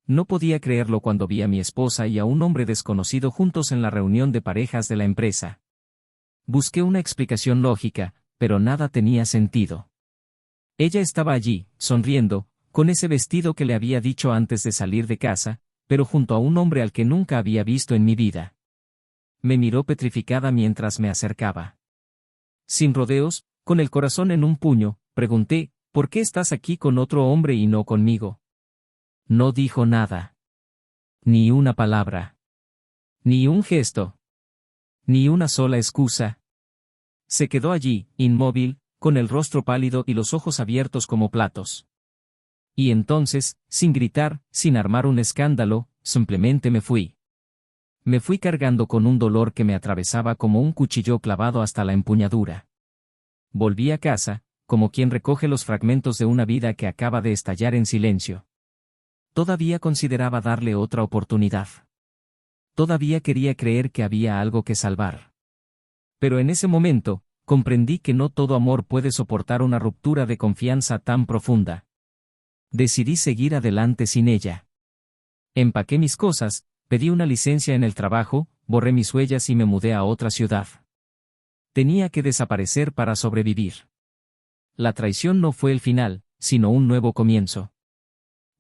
No podía creerlo cuando vi a mi esposa y a un hombre desconocido juntos en la reunión de parejas de la empresa. Busqué una explicación lógica, pero nada tenía sentido. Ella estaba allí, sonriendo, con ese vestido que le había dicho antes de salir de casa, pero junto a un hombre al que nunca había visto en mi vida. Me miró petrificada mientras me acercaba. Sin rodeos, con el corazón en un puño, pregunté, ¿por qué estás aquí con otro hombre y no conmigo? No dijo nada. Ni una palabra. Ni un gesto. Ni una sola excusa. Se quedó allí, inmóvil, con el rostro pálido y los ojos abiertos como platos. Y entonces, sin gritar, sin armar un escándalo, simplemente me fui. Me fui cargando con un dolor que me atravesaba como un cuchillo clavado hasta la empuñadura. Volví a casa, como quien recoge los fragmentos de una vida que acaba de estallar en silencio. Todavía consideraba darle otra oportunidad. Todavía quería creer que había algo que salvar. Pero en ese momento, comprendí que no todo amor puede soportar una ruptura de confianza tan profunda. Decidí seguir adelante sin ella. Empaqué mis cosas, pedí una licencia en el trabajo, borré mis huellas y me mudé a otra ciudad. Tenía que desaparecer para sobrevivir. La traición no fue el final, sino un nuevo comienzo.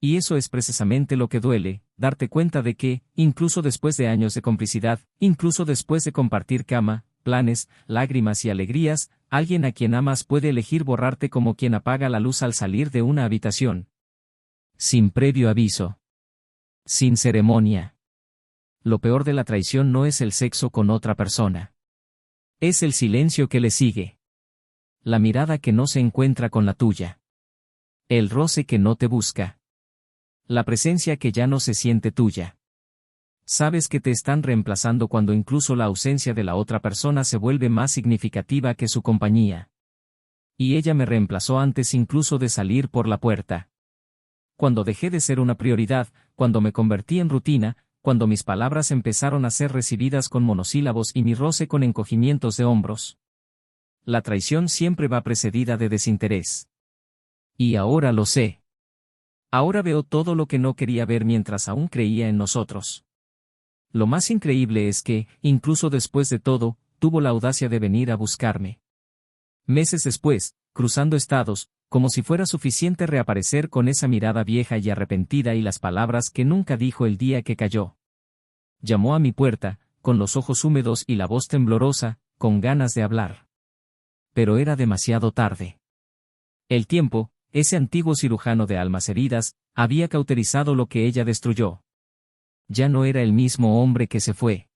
Y eso es precisamente lo que duele, darte cuenta de que, incluso después de años de complicidad, incluso después de compartir cama, planes, lágrimas y alegrías, alguien a quien amas puede elegir borrarte como quien apaga la luz al salir de una habitación. Sin previo aviso. Sin ceremonia. Lo peor de la traición no es el sexo con otra persona. Es el silencio que le sigue. La mirada que no se encuentra con la tuya. El roce que no te busca. La presencia que ya no se siente tuya. Sabes que te están reemplazando cuando incluso la ausencia de la otra persona se vuelve más significativa que su compañía. Y ella me reemplazó antes incluso de salir por la puerta. Cuando dejé de ser una prioridad, cuando me convertí en rutina, cuando mis palabras empezaron a ser recibidas con monosílabos y mi roce con encogimientos de hombros. La traición siempre va precedida de desinterés. Y ahora lo sé. Ahora veo todo lo que no quería ver mientras aún creía en nosotros. Lo más increíble es que, incluso después de todo, tuvo la audacia de venir a buscarme. Meses después, cruzando estados, como si fuera suficiente reaparecer con esa mirada vieja y arrepentida y las palabras que nunca dijo el día que cayó. Llamó a mi puerta, con los ojos húmedos y la voz temblorosa, con ganas de hablar. Pero era demasiado tarde. El tiempo, ese antiguo cirujano de almas heridas, había cauterizado lo que ella destruyó. Ya no era el mismo hombre que se fue.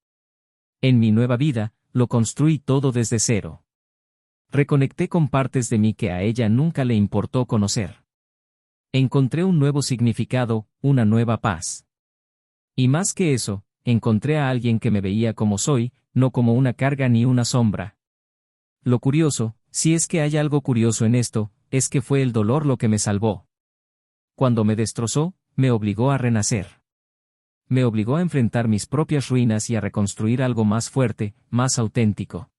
En mi nueva vida, lo construí todo desde cero. Reconecté con partes de mí que a ella nunca le importó conocer. Encontré un nuevo significado, una nueva paz. Y más que eso, encontré a alguien que me veía como soy, no como una carga ni una sombra. Lo curioso, si es que hay algo curioso en esto, es que fue el dolor lo que me salvó. Cuando me destrozó, me obligó a renacer. Me obligó a enfrentar mis propias ruinas y a reconstruir algo más fuerte, más auténtico.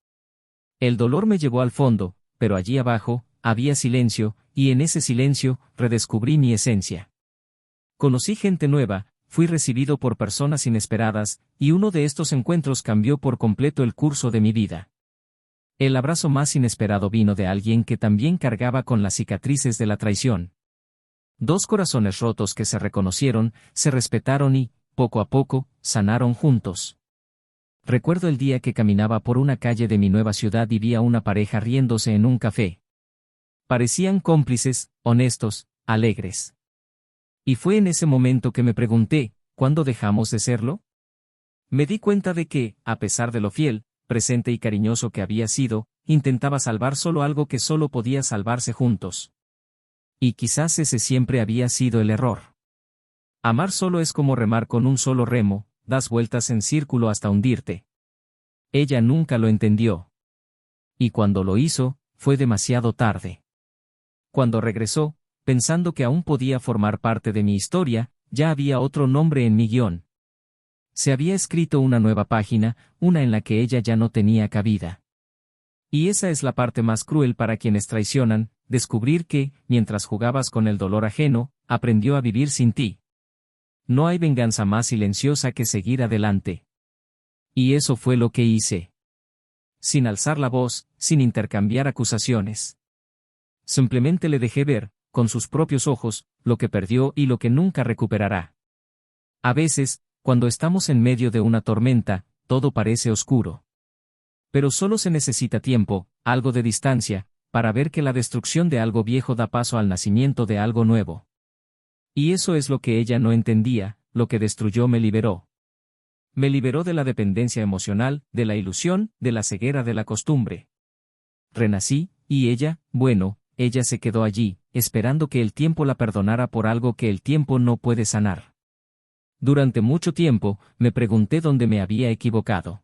El dolor me llevó al fondo, pero allí abajo, había silencio, y en ese silencio, redescubrí mi esencia. Conocí gente nueva, fui recibido por personas inesperadas, y uno de estos encuentros cambió por completo el curso de mi vida. El abrazo más inesperado vino de alguien que también cargaba con las cicatrices de la traición. Dos corazones rotos que se reconocieron, se respetaron y, poco a poco, sanaron juntos. Recuerdo el día que caminaba por una calle de mi nueva ciudad y vi a una pareja riéndose en un café. Parecían cómplices, honestos, alegres. Y fue en ese momento que me pregunté, ¿cuándo dejamos de serlo? Me di cuenta de que, a pesar de lo fiel, presente y cariñoso que había sido, intentaba salvar solo algo que solo podía salvarse juntos. Y quizás ese siempre había sido el error. Amar solo es como remar con un solo remo, das vueltas en círculo hasta hundirte. Ella nunca lo entendió. Y cuando lo hizo, fue demasiado tarde. Cuando regresó, pensando que aún podía formar parte de mi historia, ya había otro nombre en mi guión. Se había escrito una nueva página, una en la que ella ya no tenía cabida. Y esa es la parte más cruel para quienes traicionan, descubrir que, mientras jugabas con el dolor ajeno, aprendió a vivir sin ti. No hay venganza más silenciosa que seguir adelante. Y eso fue lo que hice. Sin alzar la voz, sin intercambiar acusaciones. Simplemente le dejé ver, con sus propios ojos, lo que perdió y lo que nunca recuperará. A veces, cuando estamos en medio de una tormenta, todo parece oscuro. Pero solo se necesita tiempo, algo de distancia, para ver que la destrucción de algo viejo da paso al nacimiento de algo nuevo. Y eso es lo que ella no entendía, lo que destruyó me liberó. Me liberó de la dependencia emocional, de la ilusión, de la ceguera de la costumbre. Renací, y ella, bueno, ella se quedó allí, esperando que el tiempo la perdonara por algo que el tiempo no puede sanar. Durante mucho tiempo, me pregunté dónde me había equivocado.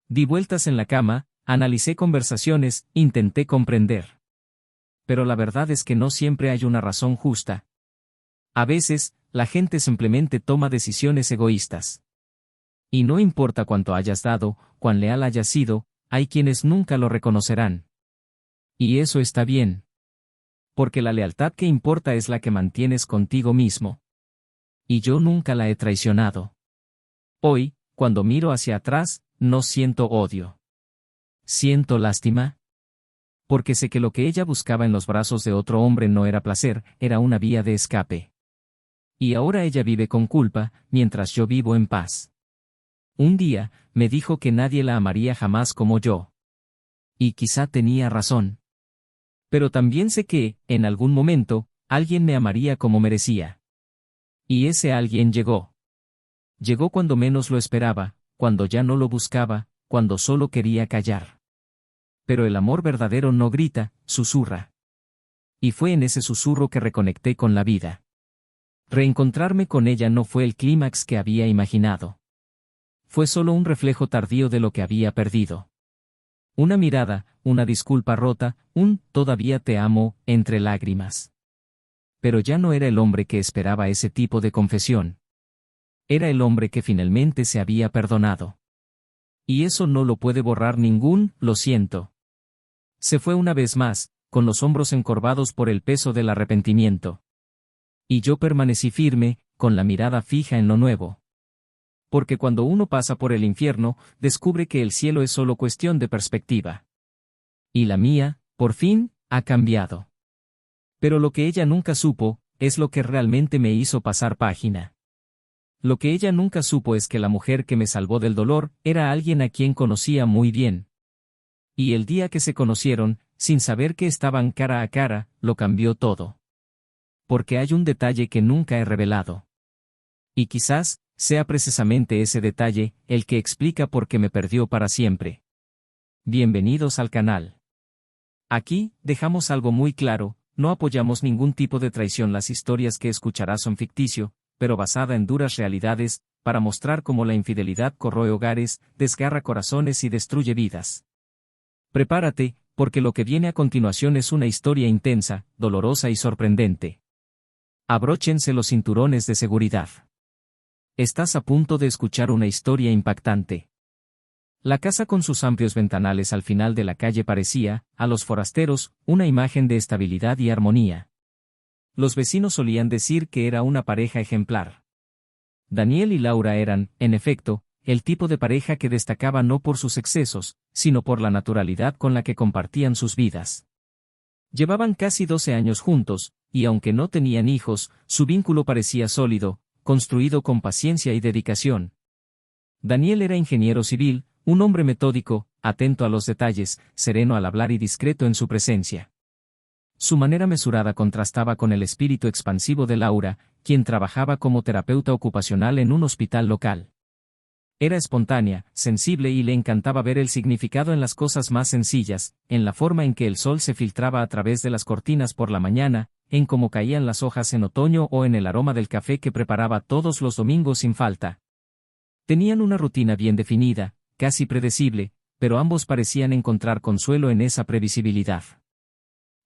Di vueltas en la cama, analicé conversaciones, intenté comprender. Pero la verdad es que no siempre hay una razón justa. A veces, la gente simplemente toma decisiones egoístas. Y no importa cuánto hayas dado, cuán leal hayas sido, hay quienes nunca lo reconocerán. Y eso está bien. Porque la lealtad que importa es la que mantienes contigo mismo. Y yo nunca la he traicionado. Hoy, cuando miro hacia atrás, no siento odio. Siento lástima. Porque sé que lo que ella buscaba en los brazos de otro hombre no era placer, era una vía de escape. Y ahora ella vive con culpa, mientras yo vivo en paz. Un día, me dijo que nadie la amaría jamás como yo. Y quizá tenía razón. Pero también sé que, en algún momento, alguien me amaría como merecía. Y ese alguien llegó. Llegó cuando menos lo esperaba, cuando ya no lo buscaba, cuando solo quería callar. Pero el amor verdadero no grita, susurra. Y fue en ese susurro que reconecté con la vida. Reencontrarme con ella no fue el clímax que había imaginado. Fue solo un reflejo tardío de lo que había perdido. Una mirada, una disculpa rota, un «todavía te amo», entre lágrimas. Pero ya no era el hombre que esperaba ese tipo de confesión. Era el hombre que finalmente se había perdonado. Y eso no lo puede borrar ningún «lo siento». Se fue una vez más, con los hombros encorvados por el peso del arrepentimiento. Y yo permanecí firme, con la mirada fija en lo nuevo. Porque cuando uno pasa por el infierno, descubre que el cielo es solo cuestión de perspectiva. Y la mía, por fin, ha cambiado. Pero lo que ella nunca supo, es lo que realmente me hizo pasar página. Lo que ella nunca supo es que la mujer que me salvó del dolor, era alguien a quien conocía muy bien. Y el día que se conocieron, sin saber que estaban cara a cara, lo cambió todo. Porque hay un detalle que nunca he revelado. Y quizás, sea precisamente ese detalle, el que explica por qué me perdió para siempre. Bienvenidos al canal. Aquí, dejamos algo muy claro, no apoyamos ningún tipo de traición. Las historias que escucharás son ficticio, pero basada en duras realidades, para mostrar cómo la infidelidad corroe hogares, desgarra corazones y destruye vidas. Prepárate, porque lo que viene a continuación es una historia intensa, dolorosa y sorprendente. Abróchense los cinturones de seguridad. Estás a punto de escuchar una historia impactante. La casa con sus amplios ventanales al final de la calle parecía, a los forasteros, una imagen de estabilidad y armonía. Los vecinos solían decir que era una pareja ejemplar. Daniel y Laura eran, en efecto, el tipo de pareja que destacaba no por sus excesos, sino por la naturalidad con la que compartían sus vidas. Llevaban casi 12 años juntos, y aunque no tenían hijos, su vínculo parecía sólido, construido con paciencia y dedicación. Daniel era ingeniero civil, un hombre metódico, atento a los detalles, sereno al hablar y discreto en su presencia. Su manera mesurada contrastaba con el espíritu expansivo de Laura, quien trabajaba como terapeuta ocupacional en un hospital local. Era espontánea, sensible y le encantaba ver el significado en las cosas más sencillas, en la forma en que el sol se filtraba a través de las cortinas por la mañana, en cómo caían las hojas en otoño o en el aroma del café que preparaba todos los domingos sin falta. Tenían una rutina bien definida, casi predecible, pero ambos parecían encontrar consuelo en esa previsibilidad.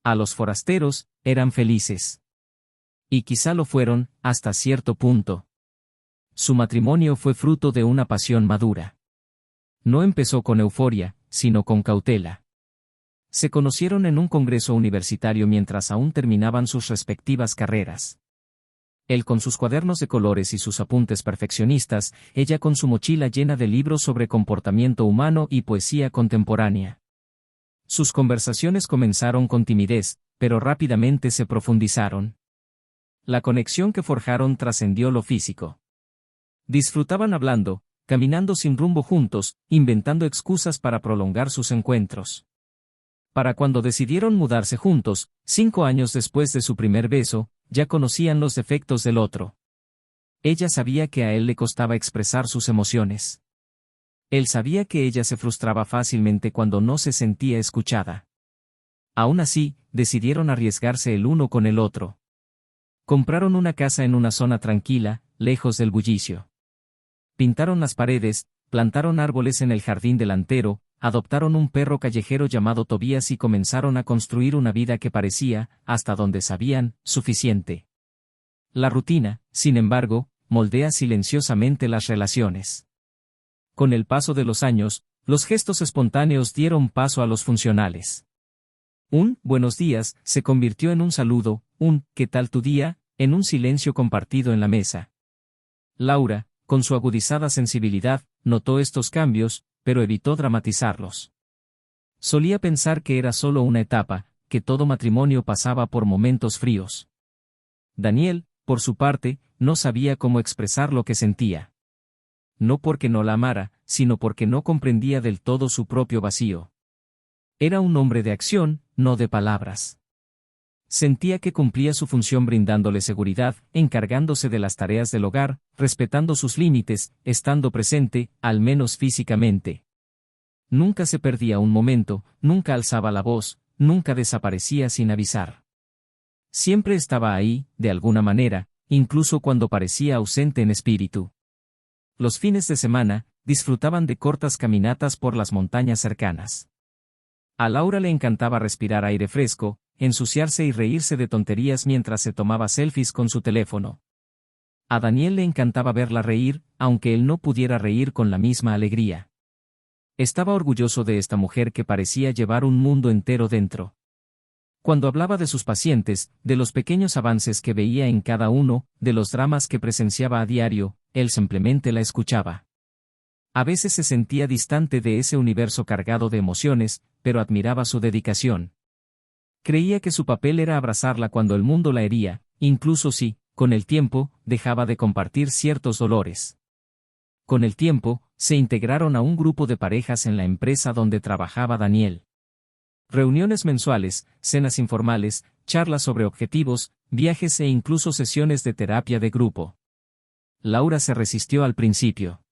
A los forasteros, eran felices. Y quizá lo fueron, hasta cierto punto. Su matrimonio fue fruto de una pasión madura. No empezó con euforia, sino con cautela. Se conocieron en un congreso universitario mientras aún terminaban sus respectivas carreras. Él con sus cuadernos de colores y sus apuntes perfeccionistas, ella con su mochila llena de libros sobre comportamiento humano y poesía contemporánea. Sus conversaciones comenzaron con timidez, pero rápidamente se profundizaron. La conexión que forjaron trascendió lo físico. Disfrutaban hablando, caminando sin rumbo juntos, inventando excusas para prolongar sus encuentros. Para cuando decidieron mudarse juntos, 5 años después de su primer beso, ya conocían los defectos del otro. Ella sabía que a él le costaba expresar sus emociones. Él sabía que ella se frustraba fácilmente cuando no se sentía escuchada. Aún así, decidieron arriesgarse el uno con el otro. Compraron una casa en una zona tranquila, lejos del bullicio. Pintaron las paredes, plantaron árboles en el jardín delantero, adoptaron un perro callejero llamado Tobías y comenzaron a construir una vida que parecía, hasta donde sabían, suficiente. La rutina, sin embargo, moldea silenciosamente las relaciones. Con el paso de los años, los gestos espontáneos dieron paso a los funcionales. Un «buenos días» se convirtió en un saludo, un «¿qué tal tu día?», en un silencio compartido en la mesa. Laura, con su agudizada sensibilidad, notó estos cambios, pero evitó dramatizarlos. Solía pensar que era solo una etapa, que todo matrimonio pasaba por momentos fríos. Daniel, por su parte, no sabía cómo expresar lo que sentía. No porque no la amara, sino porque no comprendía del todo su propio vacío. Era un hombre de acción, no de palabras. Sentía que cumplía su función brindándole seguridad, encargándose de las tareas del hogar, respetando sus límites, estando presente, al menos físicamente. Nunca se perdía un momento, nunca alzaba la voz, nunca desaparecía sin avisar. Siempre estaba ahí, de alguna manera, incluso cuando parecía ausente en espíritu. Los fines de semana, disfrutaban de cortas caminatas por las montañas cercanas. A Laura le encantaba respirar aire fresco, ensuciarse y reírse de tonterías mientras se tomaba selfies con su teléfono. A Daniel le encantaba verla reír, aunque él no pudiera reír con la misma alegría. Estaba orgulloso de esta mujer que parecía llevar un mundo entero dentro. Cuando hablaba de sus pacientes, de los pequeños avances que veía en cada uno, de los dramas que presenciaba a diario, él simplemente la escuchaba. A veces se sentía distante de ese universo cargado de emociones, pero admiraba su dedicación. Creía que su papel era abrazarla cuando el mundo la hería, incluso si, con el tiempo, dejaba de compartir ciertos dolores. Con el tiempo, se integraron a un grupo de parejas en la empresa donde trabajaba Daniel. Reuniones mensuales, cenas informales, charlas sobre objetivos, viajes e incluso sesiones de terapia de grupo. Laura se resistió al principio.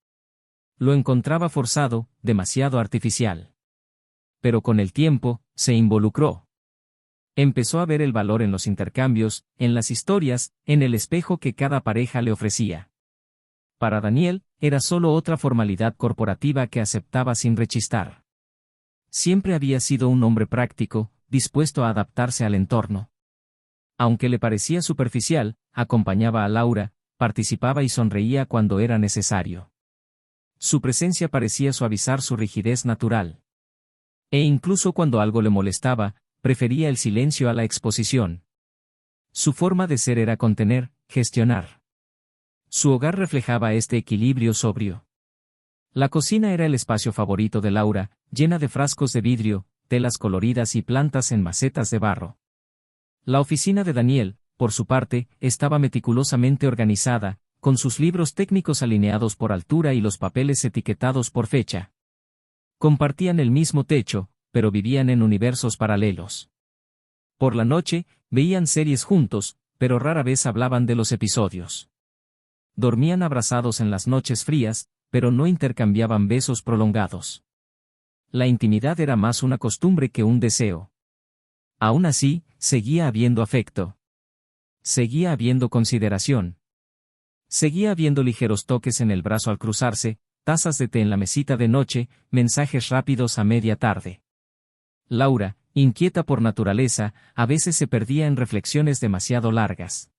Lo encontraba forzado, demasiado artificial. Pero con el tiempo, se involucró. Empezó a ver el valor en los intercambios, en las historias, en el espejo que cada pareja le ofrecía. Para Daniel, era solo otra formalidad corporativa que aceptaba sin rechistar. Siempre había sido un hombre práctico, dispuesto a adaptarse al entorno. Aunque le parecía superficial, acompañaba a Laura, participaba y sonreía cuando era necesario. Su presencia parecía suavizar su rigidez natural. E incluso cuando algo le molestaba, prefería el silencio a la exposición. Su forma de ser era contener, gestionar. Su hogar reflejaba este equilibrio sobrio. La cocina era el espacio favorito de Laura, llena de frascos de vidrio, telas coloridas y plantas en macetas de barro. La oficina de Daniel, por su parte, estaba meticulosamente organizada, con sus libros técnicos alineados por altura y los papeles etiquetados por fecha. Compartían el mismo techo, pero vivían en universos paralelos. Por la noche, veían series juntos, pero rara vez hablaban de los episodios. Dormían abrazados en las noches frías, pero no intercambiaban besos prolongados. La intimidad era más una costumbre que un deseo. Aún así, seguía habiendo afecto. Seguía habiendo consideración. Seguía habiendo ligeros toques en el brazo al cruzarse, tazas de té en la mesita de noche, mensajes rápidos a media tarde. Laura, inquieta por naturaleza, a veces se perdía en reflexiones demasiado largas.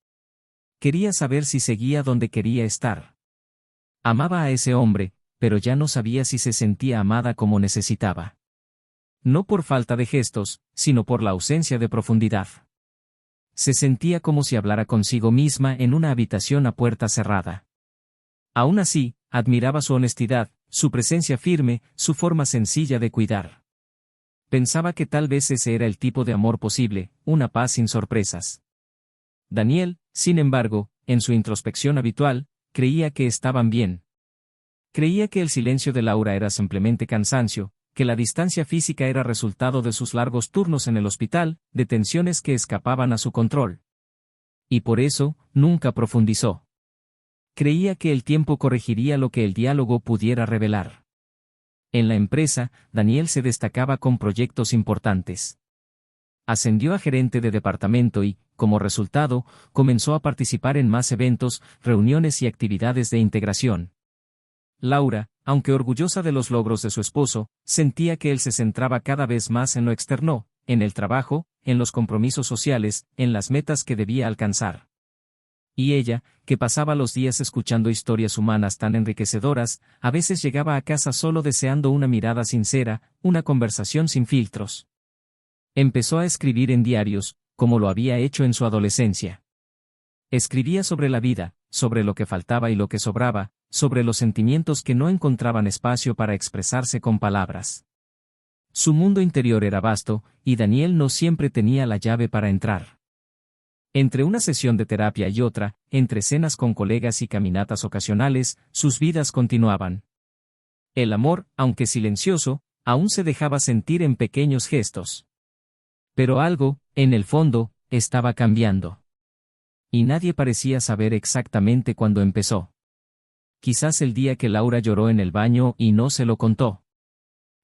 Quería saber si seguía donde quería estar. Amaba a ese hombre, pero ya no sabía si se sentía amada como necesitaba. No por falta de gestos, sino por la ausencia de profundidad. Se sentía como si hablara consigo misma en una habitación a puerta cerrada. Aún así, admiraba su honestidad, su presencia firme, su forma sencilla de cuidar. Pensaba que tal vez ese era el tipo de amor posible, una paz sin sorpresas. Daniel, sin embargo, en su introspección habitual, creía que estaban bien. Creía que el silencio de Laura era simplemente cansancio, que la distancia física era resultado de sus largos turnos en el hospital, de tensiones que escapaban a su control. Y por eso, nunca profundizó. Creía que el tiempo corregiría lo que el diálogo pudiera revelar. En la empresa, Daniel se destacaba con proyectos importantes. Ascendió a gerente de departamento y, como resultado, comenzó a participar en más eventos, reuniones y actividades de integración. Laura, aunque orgullosa de los logros de su esposo, sentía que él se centraba cada vez más en lo externo, en el trabajo, en los compromisos sociales, en las metas que debía alcanzar. Y ella, que pasaba los días escuchando historias humanas tan enriquecedoras, a veces llegaba a casa solo deseando una mirada sincera, una conversación sin filtros. Empezó a escribir en diarios, como lo había hecho en su adolescencia. Escribía sobre la vida, sobre lo que faltaba y lo que sobraba, sobre los sentimientos que no encontraban espacio para expresarse con palabras. Su mundo interior era vasto, y Daniel no siempre tenía la llave para entrar. Entre una sesión de terapia y otra, entre cenas con colegas y caminatas ocasionales, sus vidas continuaban. El amor, aunque silencioso, aún se dejaba sentir en pequeños gestos. Pero algo, en el fondo, estaba cambiando. Y nadie parecía saber exactamente cuándo empezó. Quizás el día que Laura lloró en el baño y no se lo contó.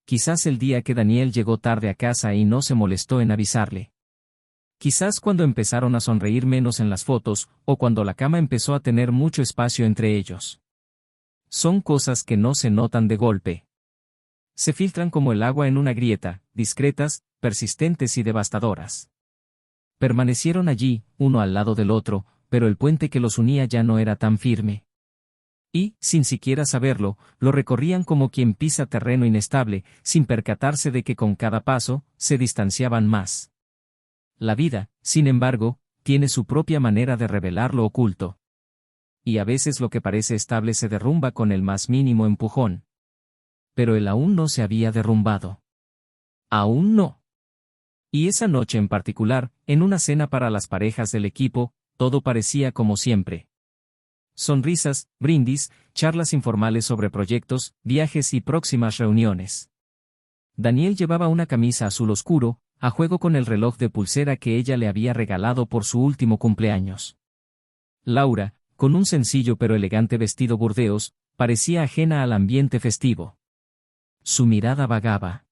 Quizás el día que Daniel llegó tarde a casa y no se molestó en avisarle. Quizás cuando empezaron a sonreír menos en las fotos, o cuando la cama empezó a tener mucho espacio entre ellos. Son cosas que no se notan de golpe. Se filtran como el agua en una grieta, discretas, persistentes y devastadoras. Permanecieron allí, uno al lado del otro, pero el puente que los unía ya no era tan firme. Y, sin siquiera saberlo, lo recorrían como quien pisa terreno inestable, sin percatarse de que con cada paso, se distanciaban más. La vida, sin embargo, tiene su propia manera de revelar lo oculto. Y a veces lo que parece estable se derrumba con el más mínimo empujón. Pero él aún no se había derrumbado. Aún no. Y esa noche en particular, en una cena para las parejas del equipo, todo parecía como siempre. Sonrisas, brindis, charlas informales sobre proyectos, viajes y próximas reuniones. Daniel llevaba una camisa azul oscuro, a juego con el reloj de pulsera que ella le había regalado por su último cumpleaños. Laura, con un sencillo pero elegante vestido burdeos, parecía ajena al ambiente festivo. Su mirada vagaba.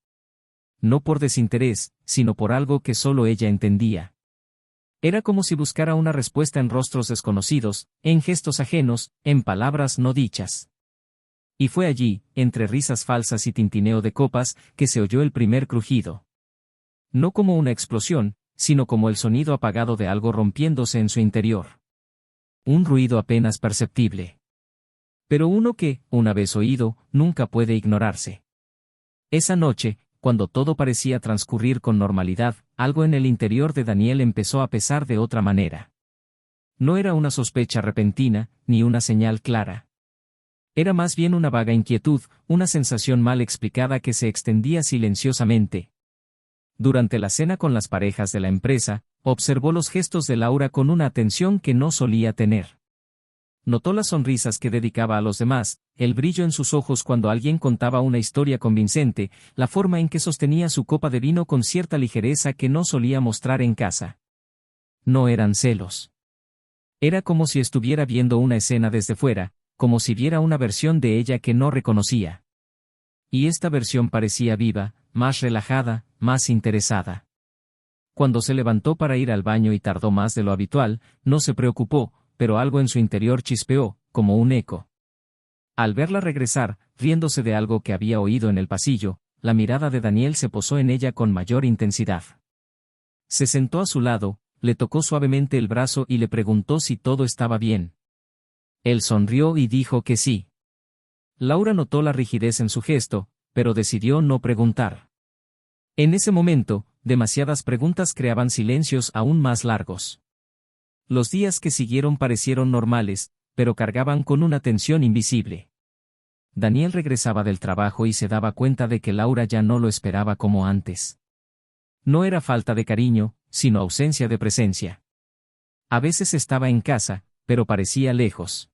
No por desinterés, sino por algo que solo ella entendía. Era como si buscara una respuesta en rostros desconocidos, en gestos ajenos, en palabras no dichas. Y fue allí, entre risas falsas y tintineo de copas, que se oyó el primer crujido. No como una explosión, sino como el sonido apagado de algo rompiéndose en su interior. Un ruido apenas perceptible. Pero uno que, una vez oído, nunca puede ignorarse. Esa noche, cuando todo parecía transcurrir con normalidad, algo en el interior de Daniel empezó a pesar de otra manera. No era una sospecha repentina, ni una señal clara. Era más bien una vaga inquietud, una sensación mal explicada que se extendía silenciosamente. Durante la cena con las parejas de la empresa, observó los gestos de Laura con una atención que no solía tener. Notó las sonrisas que dedicaba a los demás, el brillo en sus ojos cuando alguien contaba una historia convincente, la forma en que sostenía su copa de vino con cierta ligereza que no solía mostrar en casa. No eran celos. Era como si estuviera viendo una escena desde fuera, como si viera una versión de ella que no reconocía. Y esta versión parecía viva, más relajada, más interesada. Cuando se levantó para ir al baño y tardó más de lo habitual, no se preocupó, pero algo en su interior chispeó, como un eco. Al verla regresar, riéndose de algo que había oído en el pasillo, la mirada de Daniel se posó en ella con mayor intensidad. Se sentó a su lado, le tocó suavemente el brazo y le preguntó si todo estaba bien. Él sonrió y dijo que sí. Laura notó la rigidez en su gesto, pero decidió no preguntar. En ese momento, demasiadas preguntas creaban silencios aún más largos. Los días que siguieron parecieron normales, pero cargaban con una tensión invisible. Daniel regresaba del trabajo y se daba cuenta de que Laura ya no lo esperaba como antes. No era falta de cariño, sino ausencia de presencia. A veces estaba en casa, pero parecía lejos.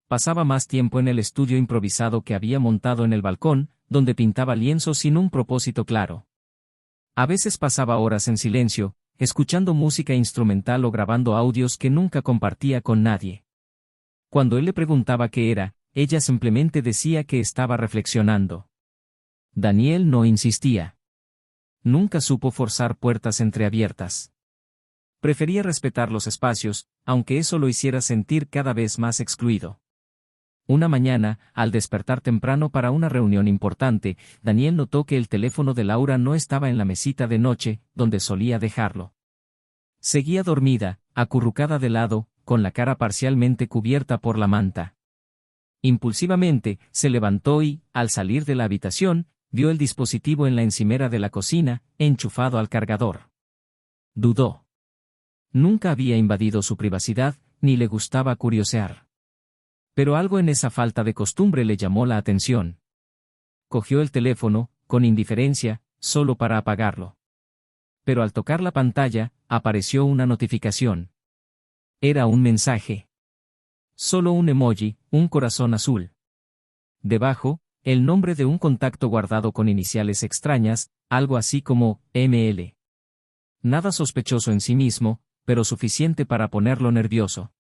Pasaba más tiempo en el estudio improvisado que había montado en el balcón, donde pintaba lienzos sin un propósito claro. A veces pasaba horas en silencio, escuchando música instrumental o grabando audios que nunca compartía con nadie. Cuando él le preguntaba qué era, ella simplemente decía que estaba reflexionando. Daniel no insistía. Nunca supo forzar puertas entreabiertas. Prefería respetar los espacios, aunque eso lo hiciera sentir cada vez más excluido. Una mañana, al despertar temprano para una reunión importante, Daniel notó que el teléfono de Laura no estaba en la mesita de noche, donde solía dejarlo. Seguía dormida, acurrucada de lado, con la cara parcialmente cubierta por la manta. Impulsivamente, se levantó y, al salir de la habitación, vio el dispositivo en la encimera de la cocina, enchufado al cargador. Dudó. Nunca había invadido su privacidad, ni le gustaba curiosear. Pero algo en esa falta de costumbre le llamó la atención. Cogió el teléfono, con indiferencia, solo para apagarlo. Pero al tocar la pantalla, apareció una notificación. Era un mensaje. Solo un emoji, un corazón azul. Debajo, el nombre de un contacto guardado con iniciales extrañas, algo así como ML. Nada sospechoso en sí mismo, pero suficiente para ponerlo nervioso.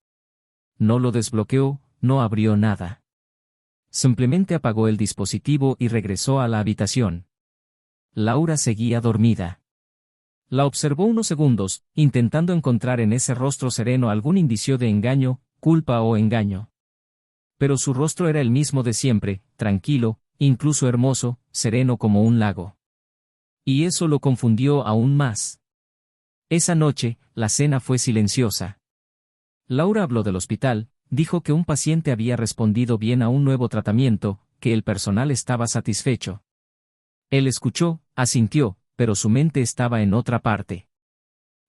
No lo desbloqueó, no abrió nada. Simplemente apagó el dispositivo y regresó a la habitación. Laura seguía dormida. La observó unos segundos, intentando encontrar en ese rostro sereno algún indicio de engaño, culpa o engaño. Pero su rostro era el mismo de siempre, tranquilo, incluso hermoso, sereno como un lago. Y eso lo confundió aún más. Esa noche, la cena fue silenciosa. Laura habló del hospital, dijo que un paciente había respondido bien a un nuevo tratamiento, que el personal estaba satisfecho. Él escuchó, asintió, pero su mente estaba en otra parte.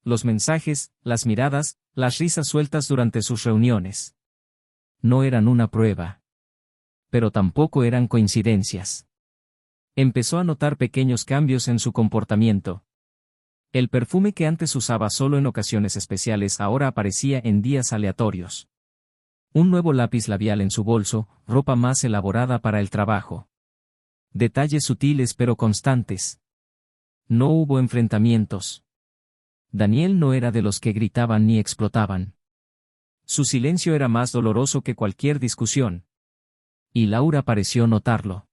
Los mensajes, las miradas, las risas sueltas durante sus reuniones. No eran una prueba. Pero tampoco eran coincidencias. Empezó a notar pequeños cambios en su comportamiento. El perfume que antes usaba solo en ocasiones especiales ahora aparecía en días aleatorios. Un nuevo lápiz labial en su bolso, ropa más elaborada para el trabajo. Detalles sutiles pero constantes. No hubo enfrentamientos. Daniel no era de los que gritaban ni explotaban. Su silencio era más doloroso que cualquier discusión. Y Laura pareció notarlo.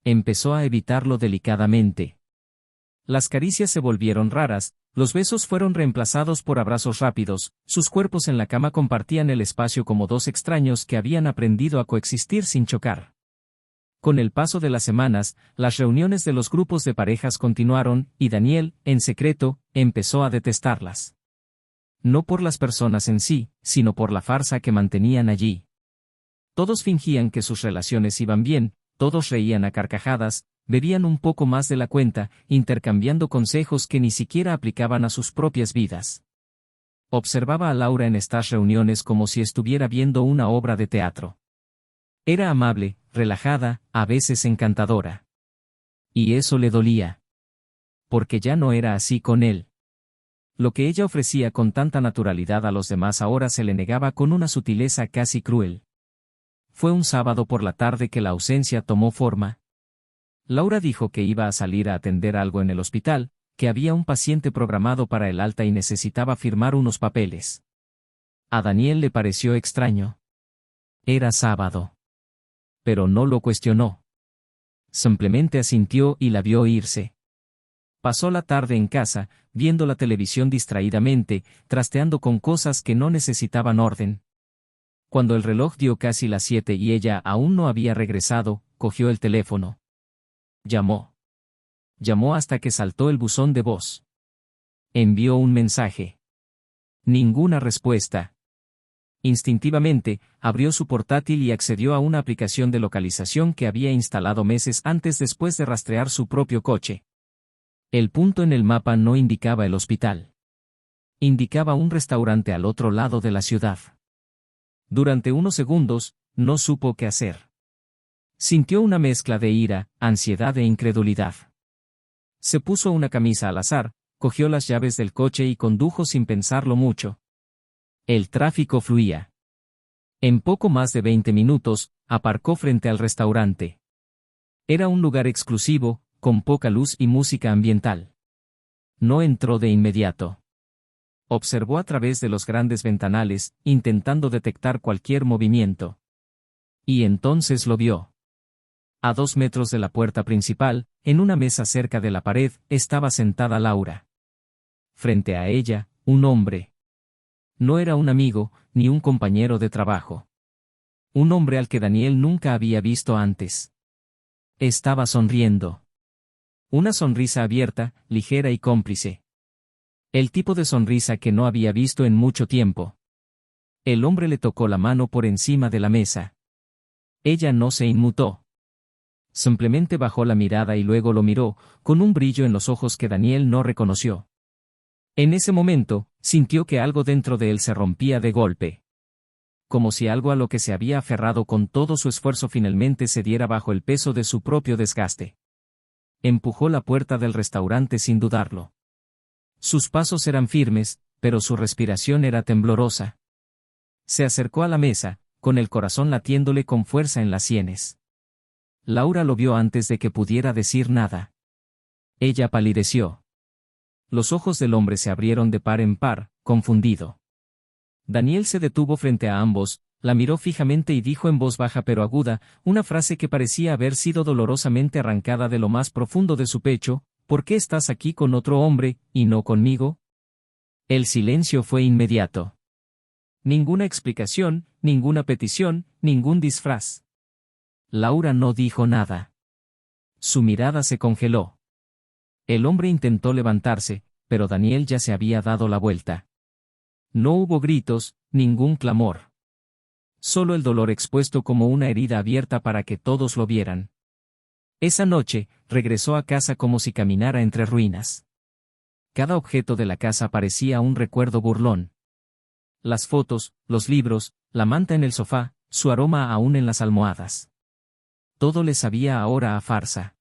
Empezó a evitarlo delicadamente. Las caricias se volvieron raras, los besos fueron reemplazados por abrazos rápidos, sus cuerpos en la cama compartían el espacio como dos extraños que habían aprendido a coexistir sin chocar. Con el paso de las semanas, las reuniones de los grupos de parejas continuaron, y Daniel, en secreto, empezó a detestarlas. No por las personas en sí, sino por la farsa que mantenían allí. Todos fingían que sus relaciones iban bien, todos reían a carcajadas, bebían un poco más de la cuenta, intercambiando consejos que ni siquiera aplicaban a sus propias vidas. Observaba a Laura en estas reuniones como si estuviera viendo una obra de teatro. Era amable, relajada, a veces encantadora. Y eso le dolía. Porque ya no era así con él. Lo que ella ofrecía con tanta naturalidad a los demás ahora se le negaba con una sutileza casi cruel. Fue un sábado por la tarde que la ausencia tomó forma. Laura dijo que iba a salir a atender algo en el hospital, que había un paciente programado para el alta y necesitaba firmar unos papeles. A Daniel le pareció extraño. Era sábado. Pero no lo cuestionó. Simplemente asintió y la vio irse. Pasó la tarde en casa, viendo la televisión distraídamente, trasteando con cosas que no necesitaban orden. Cuando el reloj dio casi las 7 y ella aún no había regresado, cogió el teléfono. Llamó. Llamó hasta que saltó el buzón de voz. Envió un mensaje. Ninguna respuesta. Instintivamente, abrió su portátil y accedió a una aplicación de localización que había instalado meses antes después de rastrear su propio coche. El punto en el mapa no indicaba el hospital. Indicaba un restaurante al otro lado de la ciudad. Durante unos segundos, no supo qué hacer. Sintió una mezcla de ira, ansiedad e incredulidad. Se puso una camisa al azar, cogió las llaves del coche y condujo sin pensarlo mucho. El tráfico fluía. En poco más de 20 minutos, aparcó frente al restaurante. Era un lugar exclusivo, con poca luz y música ambiental. No entró de inmediato. Observó a través de los grandes ventanales, intentando detectar cualquier movimiento. Y entonces lo vio. A 2 metros de la puerta principal, en una mesa cerca de la pared, estaba sentada Laura. Frente a ella, un hombre. No era un amigo, ni un compañero de trabajo. Un hombre al que Daniel nunca había visto antes. Estaba sonriendo. Una sonrisa abierta, ligera y cómplice. El tipo de sonrisa que no había visto en mucho tiempo. El hombre le tocó la mano por encima de la mesa. Ella no se inmutó. Simplemente bajó la mirada y luego lo miró, con un brillo en los ojos que Daniel no reconoció. En ese momento, sintió que algo dentro de él se rompía de golpe. Como si algo a lo que se había aferrado con todo su esfuerzo finalmente cediera bajo el peso de su propio desgaste. Empujó la puerta del restaurante sin dudarlo. Sus pasos eran firmes, pero su respiración era temblorosa. Se acercó a la mesa, con el corazón latiéndole con fuerza en las sienes. Laura lo vio antes de que pudiera decir nada. Ella palideció. Los ojos del hombre se abrieron de par en par, confundido. Daniel se detuvo frente a ambos, la miró fijamente y dijo en voz baja pero aguda, una frase que parecía haber sido dolorosamente arrancada de lo más profundo de su pecho: ¿por qué estás aquí con otro hombre, y no conmigo? El silencio fue inmediato. Ninguna explicación, ninguna petición, ningún disfraz. Laura no dijo nada. Su mirada se congeló. El hombre intentó levantarse, pero Daniel ya se había dado la vuelta. No hubo gritos, ningún clamor. Solo el dolor expuesto como una herida abierta para que todos lo vieran. Esa noche, regresó a casa como si caminara entre ruinas. Cada objeto de la casa parecía un recuerdo burlón. Las fotos, los libros, la manta en el sofá, su aroma aún en las almohadas. Todo le sabía ahora a farsa.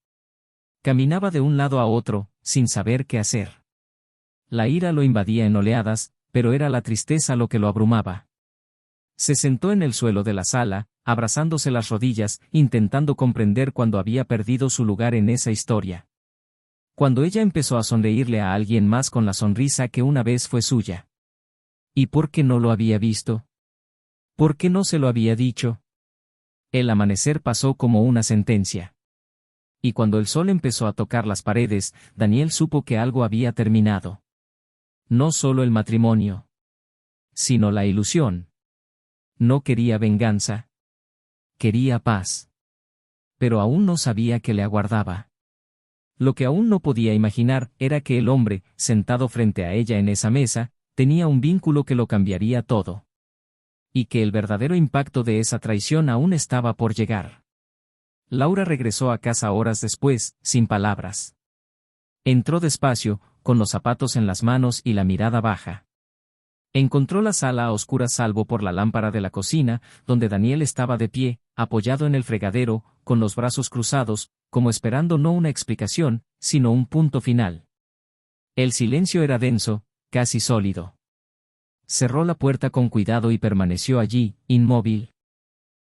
Caminaba de un lado a otro, sin saber qué hacer. La ira lo invadía en oleadas, pero era la tristeza lo que lo abrumaba. Se sentó en el suelo de la sala, abrazándose las rodillas, intentando comprender cuándo había perdido su lugar en esa historia. Cuando ella empezó a sonreírle a alguien más con la sonrisa que una vez fue suya. ¿Y por qué no lo había visto? ¿Por qué no se lo había dicho? El amanecer pasó como una sentencia. Y cuando el sol empezó a tocar las paredes, Daniel supo que algo había terminado. No solo el matrimonio, sino la ilusión. No quería venganza. Quería paz. Pero aún no sabía qué le aguardaba. Lo que aún no podía imaginar era que el hombre, sentado frente a ella en esa mesa, tenía un vínculo que lo cambiaría todo. Y que el verdadero impacto de esa traición aún estaba por llegar. Laura regresó a casa horas después, sin palabras. Entró despacio, con los zapatos en las manos y la mirada baja. Encontró la sala a oscuras salvo por la lámpara de la cocina, donde Daniel estaba de pie, apoyado en el fregadero, con los brazos cruzados, como esperando no una explicación, sino un punto final. El silencio era denso, casi sólido. Cerró la puerta con cuidado y permaneció allí, inmóvil.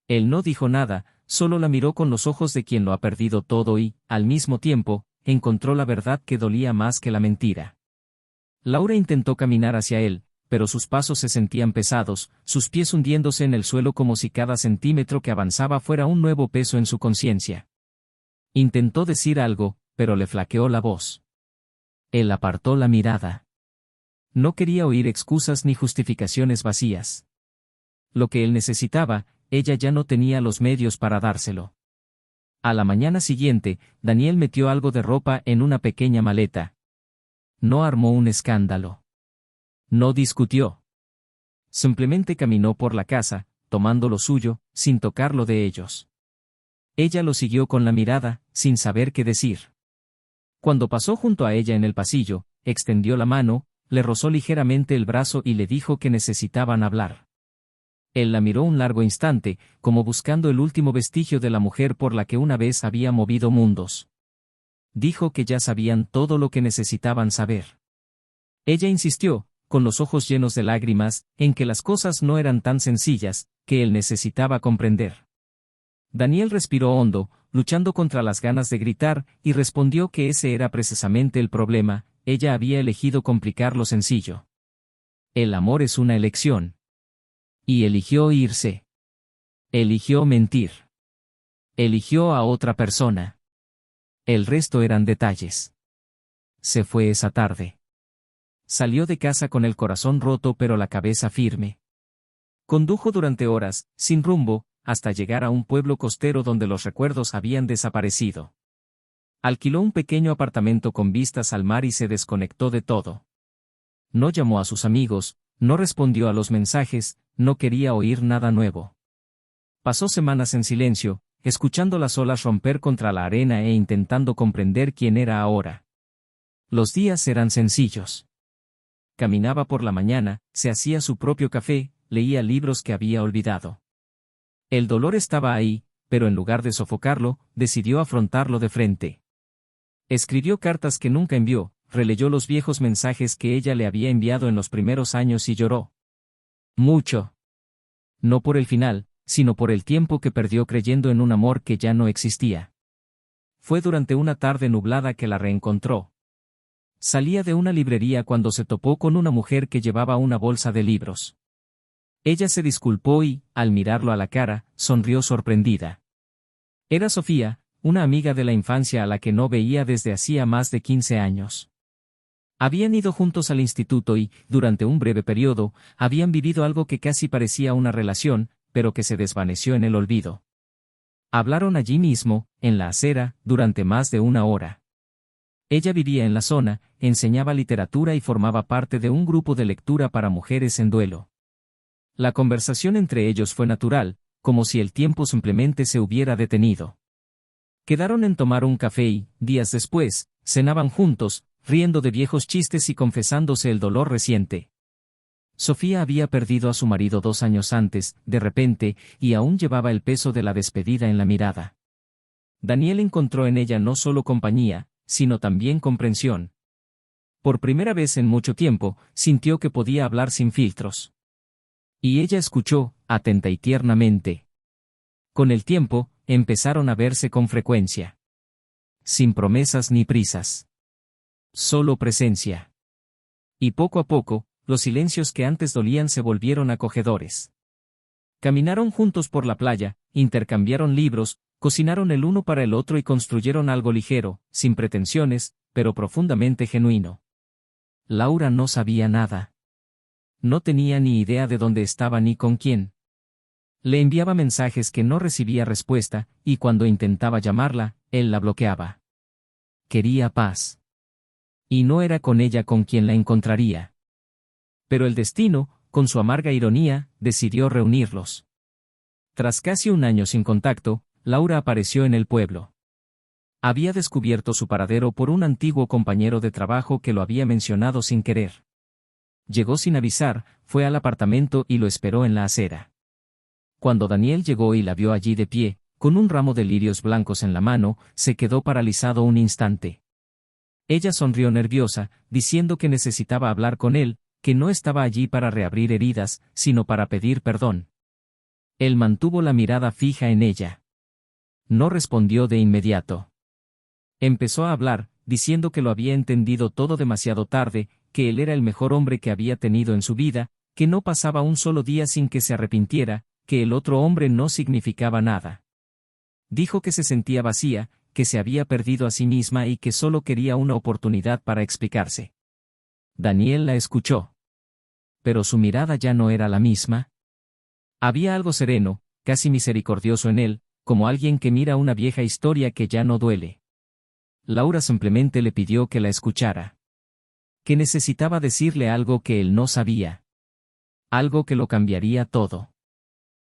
Él no dijo nada, solo la miró con los ojos de quien lo ha perdido todo y, al mismo tiempo, encontró la verdad que dolía más que la mentira. Laura intentó caminar hacia él, pero sus pasos se sentían pesados, sus pies hundiéndose en el suelo como si cada centímetro que avanzaba fuera un nuevo peso en su conciencia. Intentó decir algo, pero le flaqueó la voz. Él apartó la mirada. No quería oír excusas ni justificaciones vacías. Lo que él necesitaba, ella ya no tenía los medios para dárselo. A la mañana siguiente, Daniel metió algo de ropa en una pequeña maleta. No armó un escándalo. No discutió. Simplemente caminó por la casa, tomando lo suyo, sin tocarlo de ellos. Ella lo siguió con la mirada, sin saber qué decir. Cuando pasó junto a ella en el pasillo, extendió la mano, le rozó ligeramente el brazo y le dijo que necesitaban hablar. Él la miró un largo instante, como buscando el último vestigio de la mujer por la que una vez había movido mundos. Dijo que ya sabían todo lo que necesitaban saber. Ella insistió, con los ojos llenos de lágrimas, en que las cosas no eran tan sencillas, que él necesitaba comprender. Daniel respiró hondo, luchando contra las ganas de gritar, y respondió que ese era precisamente el problema: ella había elegido complicar lo sencillo. El amor es una elección. Y eligió irse. Eligió mentir. Eligió a otra persona. El resto eran detalles. Se fue esa tarde. Salió de casa con el corazón roto pero la cabeza firme. Condujo durante horas, sin rumbo, hasta llegar a un pueblo costero donde los recuerdos habían desaparecido. Alquiló un pequeño apartamento con vistas al mar y se desconectó de todo. No llamó a sus amigos, no respondió a los mensajes, no quería oír nada nuevo. Pasó semanas en silencio, escuchando las olas romper contra la arena e intentando comprender quién era ahora. Los días eran sencillos. Caminaba por la mañana, se hacía su propio café, leía libros que había olvidado. El dolor estaba ahí, pero en lugar de sofocarlo, decidió afrontarlo de frente. Escribió cartas que nunca envió, releyó los viejos mensajes que ella le había enviado en los primeros años y lloró. Mucho. No por el final, sino por el tiempo que perdió creyendo en un amor que ya no existía. Fue durante una tarde nublada que la reencontró. Salía de una librería cuando se topó con una mujer que llevaba una bolsa de libros. Ella se disculpó y, al mirarlo a la cara, sonrió sorprendida. Era Sofía, una amiga de la infancia a la que no veía desde hacía más de 15 años. Habían ido juntos al instituto y, durante un breve periodo, habían vivido algo que casi parecía una relación, pero que se desvaneció en el olvido. Hablaron allí mismo, en la acera, durante más de una hora. Ella vivía en la zona, enseñaba literatura y formaba parte de un grupo de lectura para mujeres en duelo. La conversación entre ellos fue natural, como si el tiempo simplemente se hubiera detenido. Quedaron en tomar un café y, días después, cenaban juntos, riendo de viejos chistes y confesándose el dolor reciente. Sofía había perdido a su marido 2 años antes, de repente, y aún llevaba el peso de la despedida en la mirada. Daniel encontró en ella no solo compañía, sino también comprensión. Por primera vez en mucho tiempo, sintió que podía hablar sin filtros. Y ella escuchó, atenta y tiernamente. Con el tiempo, empezaron a verse con frecuencia. Sin promesas ni prisas. Solo presencia. Y poco a poco, los silencios que antes dolían se volvieron acogedores. Caminaron juntos por la playa, intercambiaron libros, cocinaron el uno para el otro y construyeron algo ligero, sin pretensiones, pero profundamente genuino. Laura no sabía nada. No tenía ni idea de dónde estaba ni con quién. Le enviaba mensajes que no recibía respuesta, y cuando intentaba llamarla, él la bloqueaba. Quería paz. Y no era con ella con quien la encontraría. Pero el destino, con su amarga ironía, decidió reunirlos. Tras casi un año sin contacto, Laura apareció en el pueblo. Había descubierto su paradero por un antiguo compañero de trabajo que lo había mencionado sin querer. Llegó sin avisar, fue al apartamento y lo esperó en la acera. Cuando Daniel llegó y la vio allí de pie, con un ramo de lirios blancos en la mano, se quedó paralizado un instante. Ella sonrió nerviosa, diciendo que necesitaba hablar con él, que no estaba allí para reabrir heridas, sino para pedir perdón. Él mantuvo la mirada fija en ella. No respondió de inmediato. Empezó a hablar, diciendo que lo había entendido todo demasiado tarde, que él era el mejor hombre que había tenido en su vida, que no pasaba un solo día sin que se arrepintiera, que el otro hombre no significaba nada. Dijo que se sentía vacía, que se había perdido a sí misma y que solo quería una oportunidad para explicarse. Daniel la escuchó. Pero su mirada ya no era la misma. Había algo sereno, casi misericordioso en él, como alguien que mira una vieja historia que ya no duele. Laura simplemente le pidió que la escuchara. Que necesitaba decirle algo que él no sabía. Algo que lo cambiaría todo.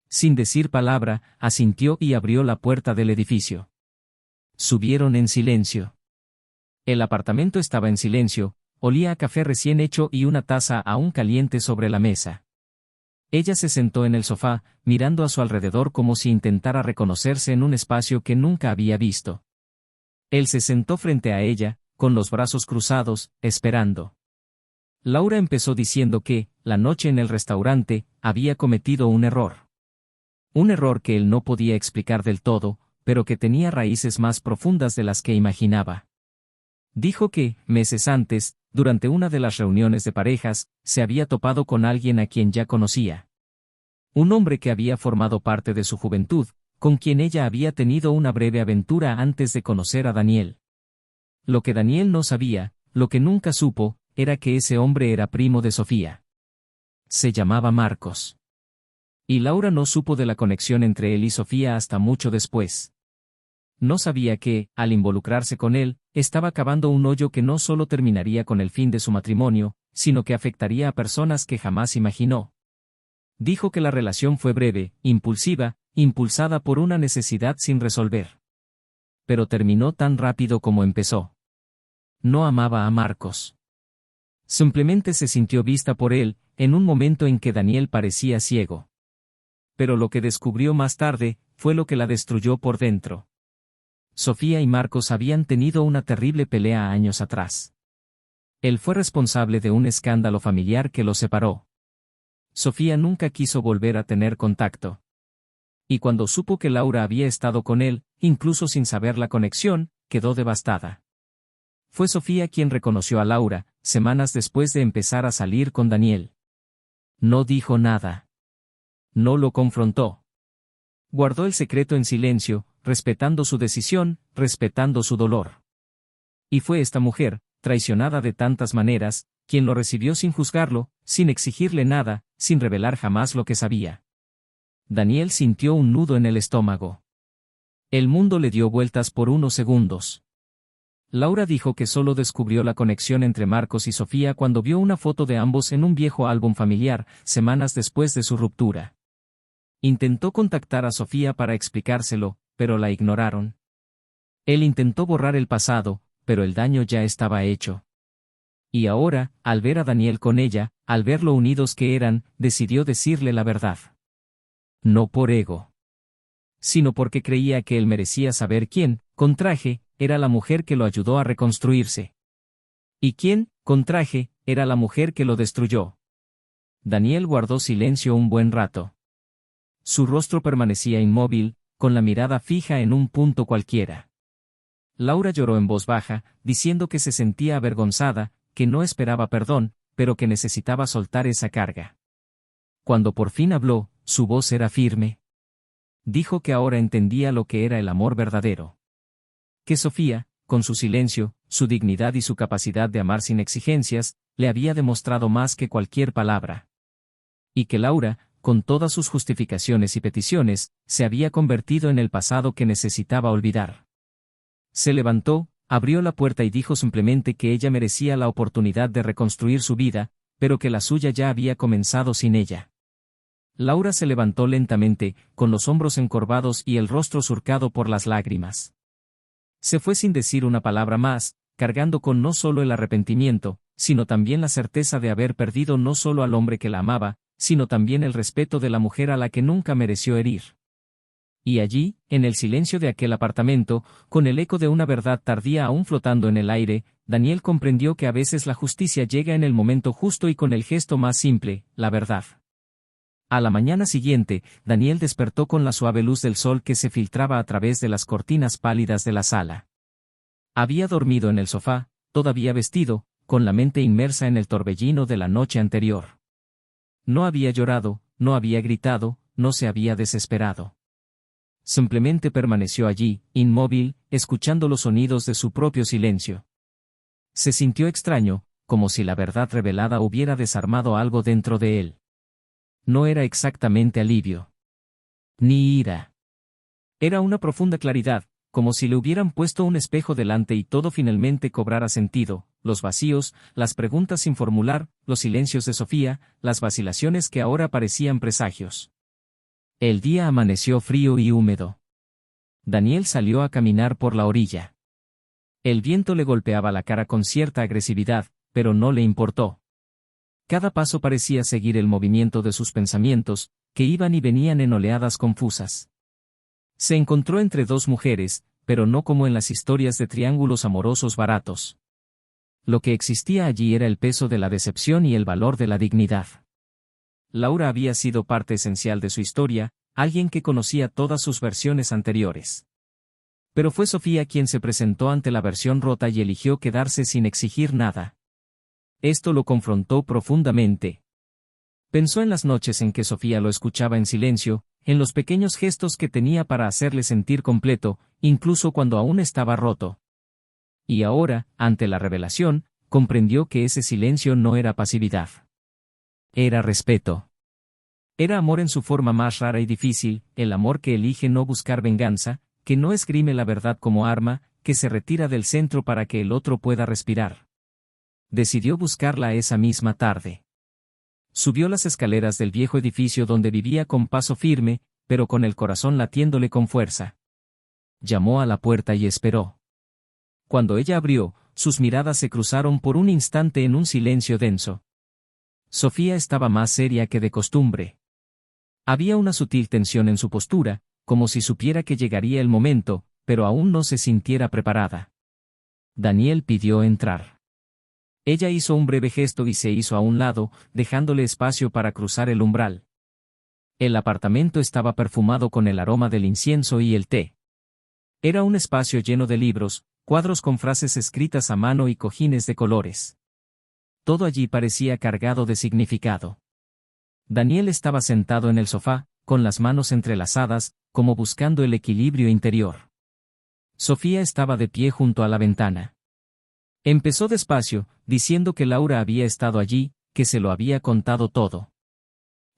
Sin decir palabra, asintió y abrió la puerta del edificio. Subieron en silencio. El apartamento estaba en silencio, olía a café recién hecho y una taza aún caliente sobre la mesa. Ella se sentó en el sofá, mirando a su alrededor como si intentara reconocerse en un espacio que nunca había visto. Él se sentó frente a ella, con los brazos cruzados, esperando. Laura empezó diciendo que, la noche en el restaurante, había cometido un error. Un error que él no podía explicar del todo, pero que tenía raíces más profundas de las que imaginaba. Dijo que, meses antes, durante una de las reuniones de parejas, se había topado con alguien a quien ya conocía. Un hombre que había formado parte de su juventud, con quien ella había tenido una breve aventura antes de conocer a Daniel. Lo que Daniel no sabía, lo que nunca supo, era que ese hombre era primo de Sofía. Se llamaba Marcos. Y Laura no supo de la conexión entre él y Sofía hasta mucho después. No sabía que, al involucrarse con él, estaba cavando un hoyo que no solo terminaría con el fin de su matrimonio, sino que afectaría a personas que jamás imaginó. Dijo que la relación fue breve, impulsiva, impulsada por una necesidad sin resolver. Pero terminó tan rápido como empezó. No amaba a Marcos. Simplemente se sintió vista por él, en un momento en que Daniel parecía ciego. Pero lo que descubrió más tarde, fue lo que la destruyó por dentro. Sofía y Marcos habían tenido una terrible pelea años atrás. Él fue responsable de un escándalo familiar que los separó. Sofía nunca quiso volver a tener contacto. Y cuando supo que Laura había estado con él, incluso sin saber la conexión, quedó devastada. Fue Sofía quien reconoció a Laura, semanas después de empezar a salir con Daniel. No dijo nada. No lo confrontó. Guardó el secreto en silencio, respetando su decisión, respetando su dolor. Y fue esta mujer, traicionada de tantas maneras, quien lo recibió sin juzgarlo, sin exigirle nada, sin revelar jamás lo que sabía. Daniel sintió un nudo en el estómago. El mundo le dio vueltas por unos segundos. Laura dijo que solo descubrió la conexión entre Marcos y Sofía cuando vio una foto de ambos en un viejo álbum familiar, semanas después de su ruptura. Intentó contactar a Sofía para explicárselo, pero la ignoraron. Él intentó borrar el pasado, pero el daño ya estaba hecho. Y ahora, al ver a Daniel con ella, al ver lo unidos que eran, decidió decirle la verdad. No por ego, sino porque creía que él merecía saber quién, con traje, era la mujer que lo ayudó a reconstruirse. Y quién, con traje, era la mujer que lo destruyó. Daniel guardó silencio un buen rato. Su rostro permanecía inmóvil, con la mirada fija en un punto cualquiera. Laura lloró en voz baja, diciendo que se sentía avergonzada, que no esperaba perdón, pero que necesitaba soltar esa carga. Cuando por fin habló, su voz era firme. Dijo que ahora entendía lo que era el amor verdadero. Que Sofía, con su silencio, su dignidad y su capacidad de amar sin exigencias, le había demostrado más que cualquier palabra. Y que Laura, con todas sus justificaciones y peticiones, se había convertido en el pasado que necesitaba olvidar. Se levantó, abrió la puerta y dijo simplemente que ella merecía la oportunidad de reconstruir su vida, pero que la suya ya había comenzado sin ella. Laura se levantó lentamente, con los hombros encorvados y el rostro surcado por las lágrimas. Se fue sin decir una palabra más, cargando con no solo el arrepentimiento, sino también la certeza de haber perdido no solo al hombre que la amaba, sino también el respeto de la mujer a la que nunca mereció herir. Y allí, en el silencio de aquel apartamento, con el eco de una verdad tardía aún flotando en el aire, Daniel comprendió que a veces la justicia llega en el momento justo y con el gesto más simple, la verdad. A la mañana siguiente, Daniel despertó con la suave luz del sol que se filtraba a través de las cortinas pálidas de la sala. Había dormido en el sofá, todavía vestido, con la mente inmersa en el torbellino de la noche anterior. No había llorado, no había gritado, no se había desesperado. Simplemente permaneció allí, inmóvil, escuchando los sonidos de su propio silencio. Se sintió extraño, como si la verdad revelada hubiera desarmado algo dentro de él. No era exactamente alivio. Ni ira. Era una profunda claridad, como si le hubieran puesto un espejo delante y todo finalmente cobrara sentido, los vacíos, las preguntas sin formular, los silencios de Sofía, las vacilaciones que ahora parecían presagios. El día amaneció frío y húmedo. Daniel salió a caminar por la orilla. El viento le golpeaba la cara con cierta agresividad, pero no le importó. Cada paso parecía seguir el movimiento de sus pensamientos, que iban y venían en oleadas confusas. Se encontró entre dos mujeres, pero no como en las historias de triángulos amorosos baratos. Lo que existía allí era el peso de la decepción y el valor de la dignidad. Laura había sido parte esencial de su historia, alguien que conocía todas sus versiones anteriores. Pero fue Sofía quien se presentó ante la versión rota y eligió quedarse sin exigir nada. Esto lo confrontó profundamente. Pensó en las noches en que Sofía lo escuchaba en silencio, en los pequeños gestos que tenía para hacerle sentir completo, incluso cuando aún estaba roto. Y ahora, ante la revelación, comprendió que ese silencio no era pasividad. Era respeto. Era amor en su forma más rara y difícil, el amor que elige no buscar venganza, que no esgrime la verdad como arma, que se retira del centro para que el otro pueda respirar. Decidió buscarla esa misma tarde. Subió las escaleras del viejo edificio donde vivía con paso firme, pero con el corazón latiéndole con fuerza. Llamó a la puerta y esperó. Cuando ella abrió, sus miradas se cruzaron por un instante en un silencio denso. Sofía estaba más seria que de costumbre. Había una sutil tensión en su postura, como si supiera que llegaría el momento, pero aún no se sintiera preparada. Daniel pidió entrar. Ella hizo un breve gesto y se hizo a un lado, dejándole espacio para cruzar el umbral. El apartamento estaba perfumado con el aroma del incienso y el té. Era un espacio lleno de libros, cuadros con frases escritas a mano y cojines de colores. Todo allí parecía cargado de significado. Daniel estaba sentado en el sofá, con las manos entrelazadas, como buscando el equilibrio interior. Sofía estaba de pie junto a la ventana. Empezó despacio, diciendo que Laura había estado allí, que se lo había contado todo.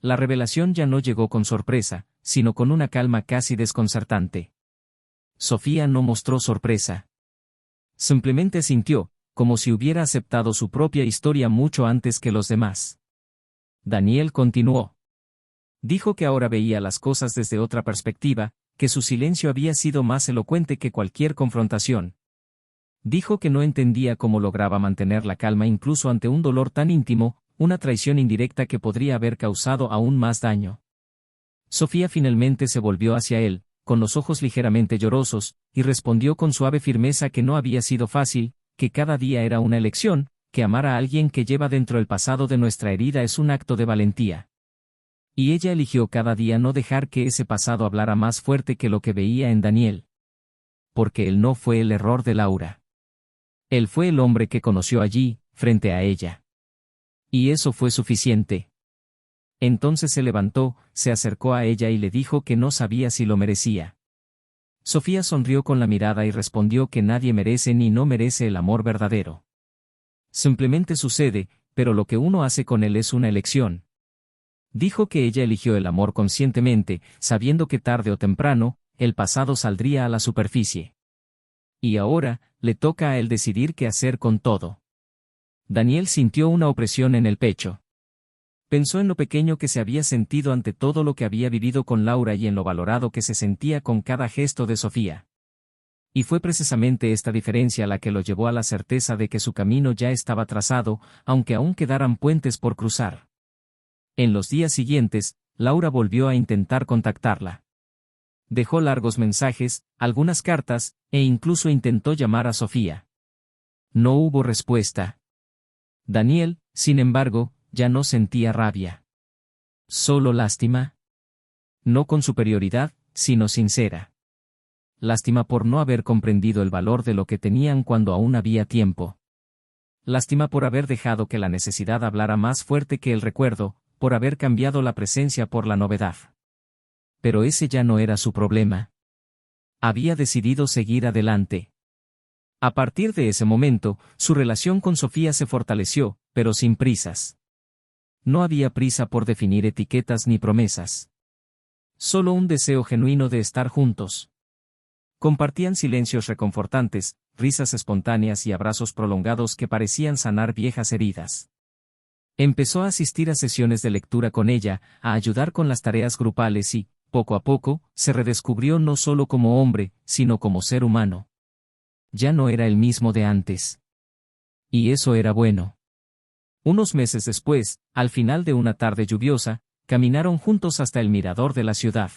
La revelación ya no llegó con sorpresa, sino con una calma casi desconcertante. Sofía no mostró sorpresa. Simplemente sintió, como si hubiera aceptado su propia historia mucho antes que los demás. Daniel continuó. Dijo que ahora veía las cosas desde otra perspectiva, que su silencio había sido más elocuente que cualquier confrontación. Dijo que no entendía cómo lograba mantener la calma incluso ante un dolor tan íntimo, una traición indirecta que podría haber causado aún más daño. Sofía finalmente se volvió hacia él, con los ojos ligeramente llorosos, y respondió con suave firmeza que no había sido fácil, que cada día era una elección, que amar a alguien que lleva dentro el pasado de nuestra herida es un acto de valentía. Y ella eligió cada día no dejar que ese pasado hablara más fuerte que lo que veía en Daniel. Porque él no fue el error de Laura. Él fue el hombre que conoció allí, frente a ella. Y eso fue suficiente. Entonces se levantó, se acercó a ella y le dijo que no sabía si lo merecía. Sofía sonrió con la mirada y respondió que nadie merece ni no merece el amor verdadero. Simplemente sucede, pero lo que uno hace con él es una elección. Dijo que ella eligió el amor conscientemente, sabiendo que tarde o temprano, el pasado saldría a la superficie. Y ahora, le toca a él decidir qué hacer con todo. Daniel sintió una opresión en el pecho. Pensó en lo pequeño que se había sentido ante todo lo que había vivido con Laura y en lo valorado que se sentía con cada gesto de Sofía. Y fue precisamente esta diferencia la que lo llevó a la certeza de que su camino ya estaba trazado, aunque aún quedaran puentes por cruzar. En los días siguientes, Laura volvió a intentar contactarla. Dejó largos mensajes, algunas cartas, e incluso intentó llamar a Sofía. No hubo respuesta. Daniel, sin embargo, ya no sentía rabia. Solo lástima. No con superioridad, sino sincera. Lástima por no haber comprendido el valor de lo que tenían cuando aún había tiempo. Lástima por haber dejado que la necesidad hablara más fuerte que el recuerdo, por haber cambiado la presencia por la novedad. Pero ese ya no era su problema. Había decidido seguir adelante. A partir de ese momento, su relación con Sofía se fortaleció, pero sin prisas. No había prisa por definir etiquetas ni promesas. Solo un deseo genuino de estar juntos. Compartían silencios reconfortantes, risas espontáneas y abrazos prolongados que parecían sanar viejas heridas. Empezó a asistir a sesiones de lectura con ella, a ayudar con las tareas grupales y, poco a poco, se redescubrió no solo como hombre, sino como ser humano. Ya no era el mismo de antes. Y eso era bueno. Unos meses después, al final de una tarde lluviosa, caminaron juntos hasta el mirador de la ciudad.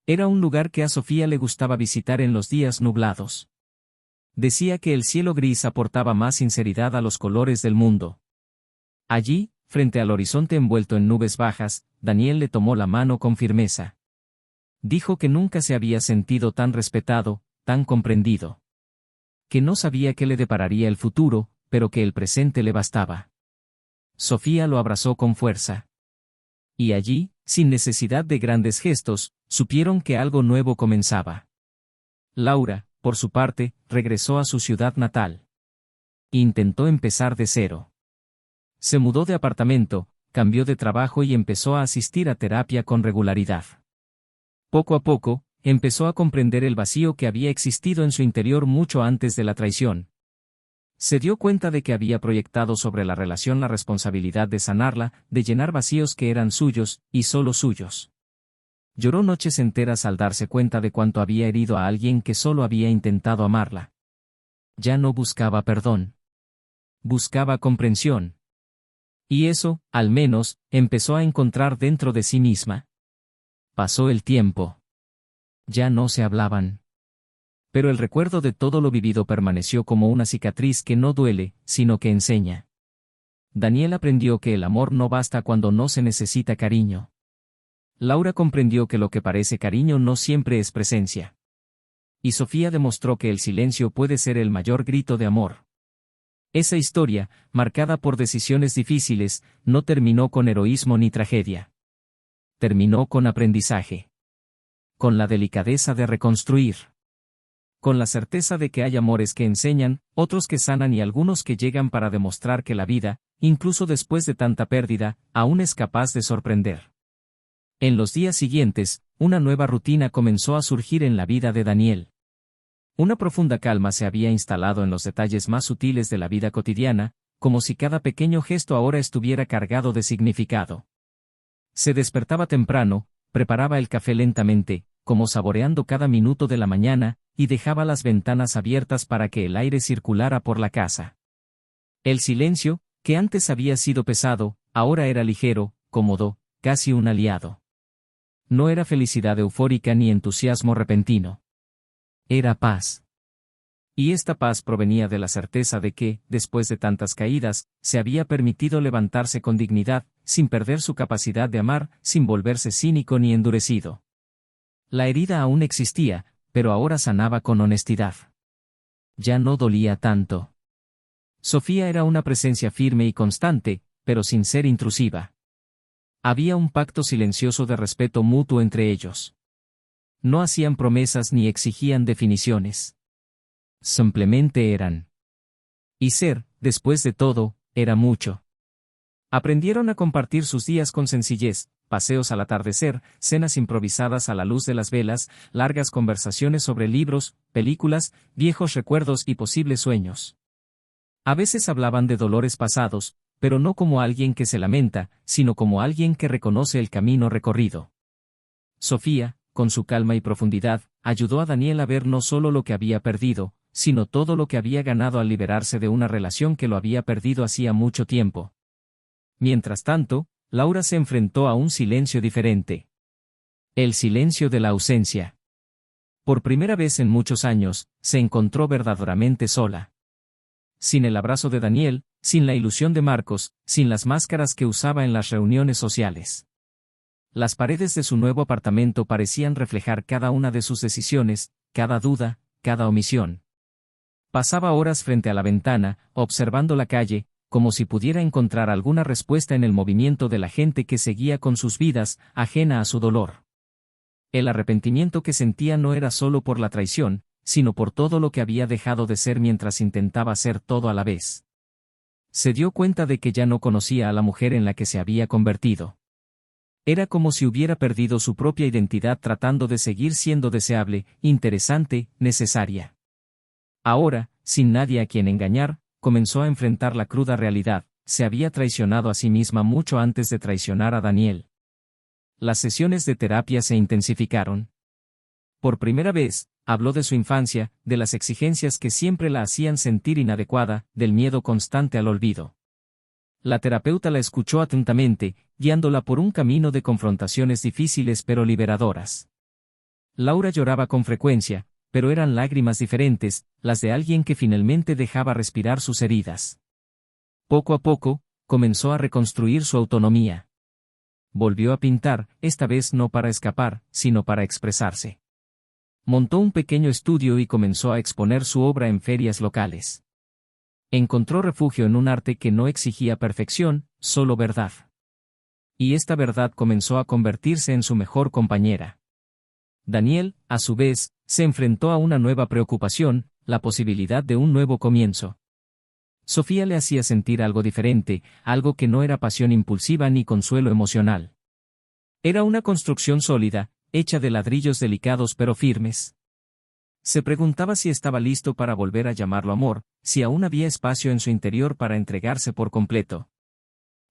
Era un lugar que a Sofía le gustaba visitar en los días nublados. Decía que el cielo gris aportaba más sinceridad a los colores del mundo. Allí, frente al horizonte envuelto en nubes bajas, Daniel le tomó la mano con firmeza. Dijo que nunca se había sentido tan respetado, tan comprendido. Que no sabía qué le depararía el futuro, pero que el presente le bastaba. Sofía lo abrazó con fuerza. Y allí, sin necesidad de grandes gestos, supieron que algo nuevo comenzaba. Laura, por su parte, regresó a su ciudad natal. Intentó empezar de cero. Se mudó de apartamento, cambió de trabajo y empezó a asistir a terapia con regularidad. Poco a poco, empezó a comprender el vacío que había existido en su interior mucho antes de la traición. Se dio cuenta de que había proyectado sobre la relación la responsabilidad de sanarla, de llenar vacíos que eran suyos, y solo suyos. Lloró noches enteras al darse cuenta de cuánto había herido a alguien que solo había intentado amarla. Ya no buscaba perdón. Buscaba comprensión. Y eso, al menos, empezó a encontrar dentro de sí misma. Pasó el tiempo. Ya no se hablaban. Pero el recuerdo de todo lo vivido permaneció como una cicatriz que no duele, sino que enseña. Daniel aprendió que el amor no basta cuando no se necesita cariño. Laura comprendió que lo que parece cariño no siempre es presencia. Y Sofía demostró que el silencio puede ser el mayor grito de amor. Esa historia, marcada por decisiones difíciles, no terminó con heroísmo ni tragedia. Terminó con aprendizaje. Con la delicadeza de reconstruir. Con la certeza de que hay amores que enseñan, otros que sanan y algunos que llegan para demostrar que la vida, incluso después de tanta pérdida, aún es capaz de sorprender. En los días siguientes, una nueva rutina comenzó a surgir en la vida de Daniel. Una profunda calma se había instalado en los detalles más sutiles de la vida cotidiana, como si cada pequeño gesto ahora estuviera cargado de significado. Se despertaba temprano, preparaba el café lentamente, como saboreando cada minuto de la mañana, y dejaba las ventanas abiertas para que el aire circulara por la casa. El silencio, que antes había sido pesado, ahora era ligero, cómodo, casi un aliado. No era felicidad eufórica ni entusiasmo repentino. Era paz. Y esta paz provenía de la certeza de que, después de tantas caídas, se había permitido levantarse con dignidad, sin perder su capacidad de amar, sin volverse cínico ni endurecido. La herida aún existía, pero ahora sanaba con honestidad. Ya no dolía tanto. Sofía era una presencia firme y constante, pero sin ser intrusiva. Había un pacto silencioso de respeto mutuo entre ellos. No hacían promesas ni exigían definiciones. Simplemente eran. Y ser, después de todo, era mucho. Aprendieron a compartir sus días con sencillez, paseos al atardecer, cenas improvisadas a la luz de las velas, largas conversaciones sobre libros, películas, viejos recuerdos y posibles sueños. A veces hablaban de dolores pasados, pero no como alguien que se lamenta, sino como alguien que reconoce el camino recorrido. Sofía, con su calma y profundidad, ayudó a Daniel a ver no solo lo que había perdido, sino todo lo que había ganado al liberarse de una relación que lo había perdido hacía mucho tiempo. Mientras tanto, Laura se enfrentó a un silencio diferente. El silencio de la ausencia. Por primera vez en muchos años, se encontró verdaderamente sola. Sin el abrazo de Daniel, sin la ilusión de Marcos, sin las máscaras que usaba en las reuniones sociales. Las paredes de su nuevo apartamento parecían reflejar cada una de sus decisiones, cada duda, cada omisión. Pasaba horas frente a la ventana, observando la calle, como si pudiera encontrar alguna respuesta en el movimiento de la gente que seguía con sus vidas, ajena a su dolor. El arrepentimiento que sentía no era solo por la traición, sino por todo lo que había dejado de ser mientras intentaba ser todo a la vez. Se dio cuenta de que ya no conocía a la mujer en la que se había convertido. Era como si hubiera perdido su propia identidad tratando de seguir siendo deseable, interesante, necesaria. Ahora, sin nadie a quien engañar, comenzó a enfrentar la cruda realidad, se había traicionado a sí misma mucho antes de traicionar a Daniel. Las sesiones de terapia se intensificaron. Por primera vez, habló de su infancia, de las exigencias que siempre la hacían sentir inadecuada, del miedo constante al olvido. La terapeuta la escuchó atentamente, guiándola por un camino de confrontaciones difíciles pero liberadoras. Laura lloraba con frecuencia, pero eran lágrimas diferentes, las de alguien que finalmente dejaba respirar sus heridas. Poco a poco, comenzó a reconstruir su autonomía. Volvió a pintar, esta vez no para escapar, sino para expresarse. Montó un pequeño estudio y comenzó a exponer su obra en ferias locales. Encontró refugio en un arte que no exigía perfección, solo verdad. Y esta verdad comenzó a convertirse en su mejor compañera. Daniel, a su vez, se enfrentó a una nueva preocupación, la posibilidad de un nuevo comienzo. Sofía le hacía sentir algo diferente, algo que no era pasión impulsiva ni consuelo emocional. Era una construcción sólida, hecha de ladrillos delicados pero firmes. Se preguntaba si estaba listo para volver a llamarlo amor, si aún había espacio en su interior para entregarse por completo.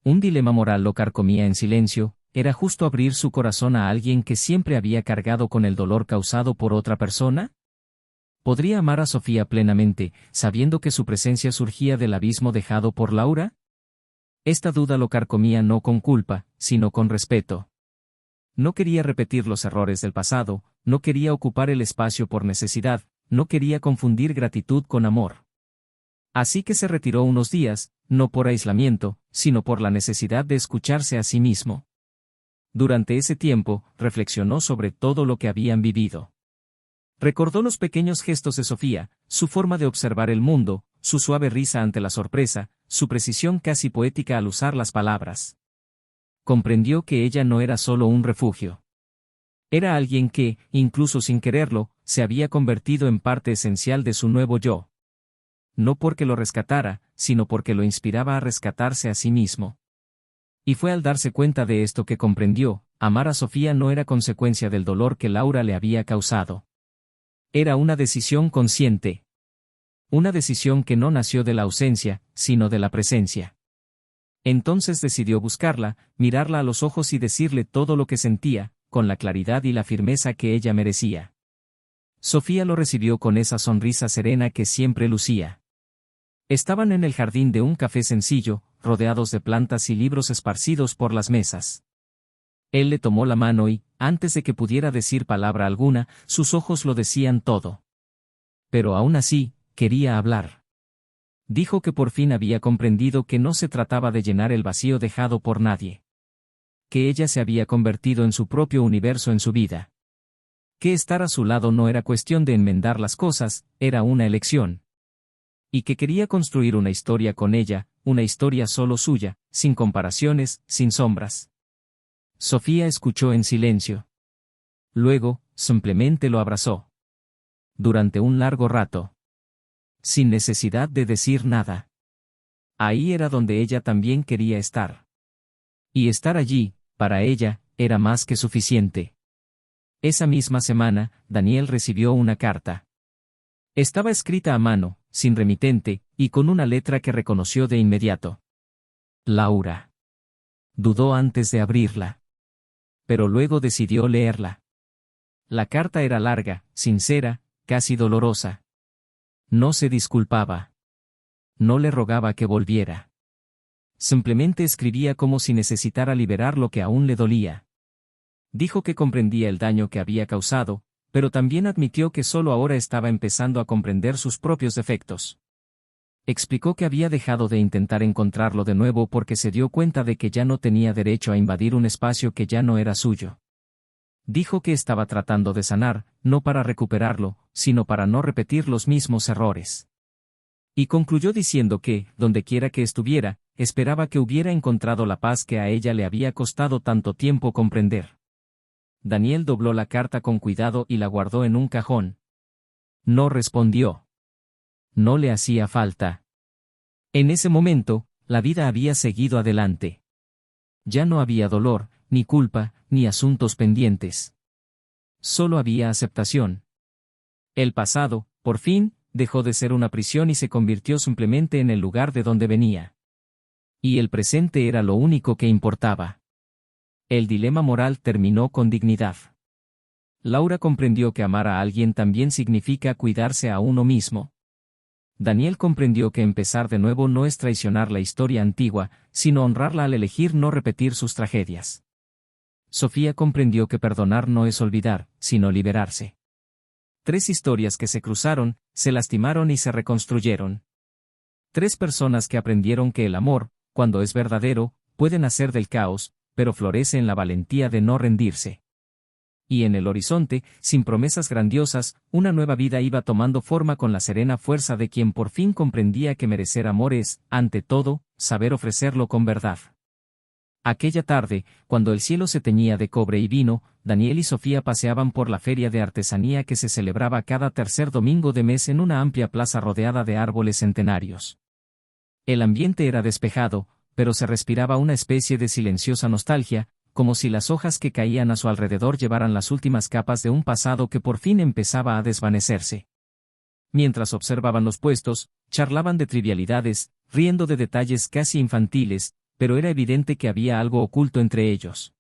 Un dilema moral lo carcomía en silencio, ¿era justo abrir su corazón a alguien que siempre había cargado con el dolor causado por otra persona? ¿Podría amar a Sofía plenamente, sabiendo que su presencia surgía del abismo dejado por Laura? Esta duda lo carcomía no con culpa, sino con respeto. No quería repetir los errores del pasado, no quería ocupar el espacio por necesidad, no quería confundir gratitud con amor. Así que se retiró unos días, no por aislamiento, sino por la necesidad de escucharse a sí mismo. Durante ese tiempo, reflexionó sobre todo lo que habían vivido. Recordó los pequeños gestos de Sofía, su forma de observar el mundo, su suave risa ante la sorpresa, su precisión casi poética al usar las palabras. Comprendió que ella no era solo un refugio. Era alguien que, incluso sin quererlo, se había convertido en parte esencial de su nuevo yo. No porque lo rescatara, sino porque lo inspiraba a rescatarse a sí mismo. Y fue al darse cuenta de esto que comprendió, amar a Sofía no era consecuencia del dolor que Laura le había causado. Era una decisión consciente. Una decisión que no nació de la ausencia, sino de la presencia. Entonces decidió buscarla, mirarla a los ojos y decirle todo lo que sentía, con la claridad y la firmeza que ella merecía. Sofía lo recibió con esa sonrisa serena que siempre lucía. Estaban en el jardín de un café sencillo, rodeados de plantas y libros esparcidos por las mesas. Él le tomó la mano y, antes de que pudiera decir palabra alguna, sus ojos lo decían todo. Pero aún así, quería hablar. Dijo que por fin había comprendido que no se trataba de llenar el vacío dejado por nadie. Que ella se había convertido en su propio universo en su vida. Que estar a su lado no era cuestión de enmendar las cosas, era una elección. Y que quería construir una historia con ella, una historia solo suya, sin comparaciones, sin sombras. Sofía escuchó en silencio. Luego, simplemente lo abrazó. Durante un largo rato. Sin necesidad de decir nada. Ahí era donde ella también quería estar. Y estar allí, para ella, era más que suficiente. Esa misma semana, Daniel recibió una carta. Estaba escrita a mano, sin remitente, y con una letra que reconoció de inmediato. Laura. Dudó antes de abrirla. Pero luego decidió leerla. La carta era larga, sincera, casi dolorosa. No se disculpaba. No le rogaba que volviera. Simplemente escribía como si necesitara liberar lo que aún le dolía. Dijo que comprendía el daño que había causado, pero también admitió que solo ahora estaba empezando a comprender sus propios defectos. Explicó que había dejado de intentar encontrarlo de nuevo porque se dio cuenta de que ya no tenía derecho a invadir un espacio que ya no era suyo. Dijo que estaba tratando de sanar, no para recuperarlo, sino para no repetir los mismos errores. Y concluyó diciendo que, dondequiera que estuviera, esperaba que hubiera encontrado la paz que a ella le había costado tanto tiempo comprender. Daniel dobló la carta con cuidado y la guardó en un cajón. No respondió. No le hacía falta. En ese momento, la vida había seguido adelante. Ya no había dolor, ni culpa, ni asuntos pendientes. Solo había aceptación. El pasado, por fin, dejó de ser una prisión y se convirtió simplemente en el lugar de donde venía. Y el presente era lo único que importaba. El dilema moral terminó con dignidad. Laura comprendió que amar a alguien también significa cuidarse a uno mismo. Daniel comprendió que empezar de nuevo no es traicionar la historia antigua, sino honrarla al elegir no repetir sus tragedias. Sofía comprendió que perdonar no es olvidar, sino liberarse. 3 historias que se cruzaron, se lastimaron y se reconstruyeron. 3 personas que aprendieron que el amor, cuando es verdadero, puede nacer del caos, pero florece en la valentía de no rendirse. Y en el horizonte, sin promesas grandiosas, una nueva vida iba tomando forma con la serena fuerza de quien por fin comprendía que merecer amor es, ante todo, saber ofrecerlo con verdad. Aquella tarde, cuando el cielo se teñía de cobre y vino, Daniel y Sofía paseaban por la feria de artesanía que se celebraba cada tercer domingo de mes en una amplia plaza rodeada de árboles centenarios. El ambiente era despejado, pero se respiraba una especie de silenciosa nostalgia, como si las hojas que caían a su alrededor llevaran las últimas capas de un pasado que por fin empezaba a desvanecerse. Mientras observaban los puestos, charlaban de trivialidades, riendo de detalles casi infantiles, pero era evidente que había algo oculto entre ellos.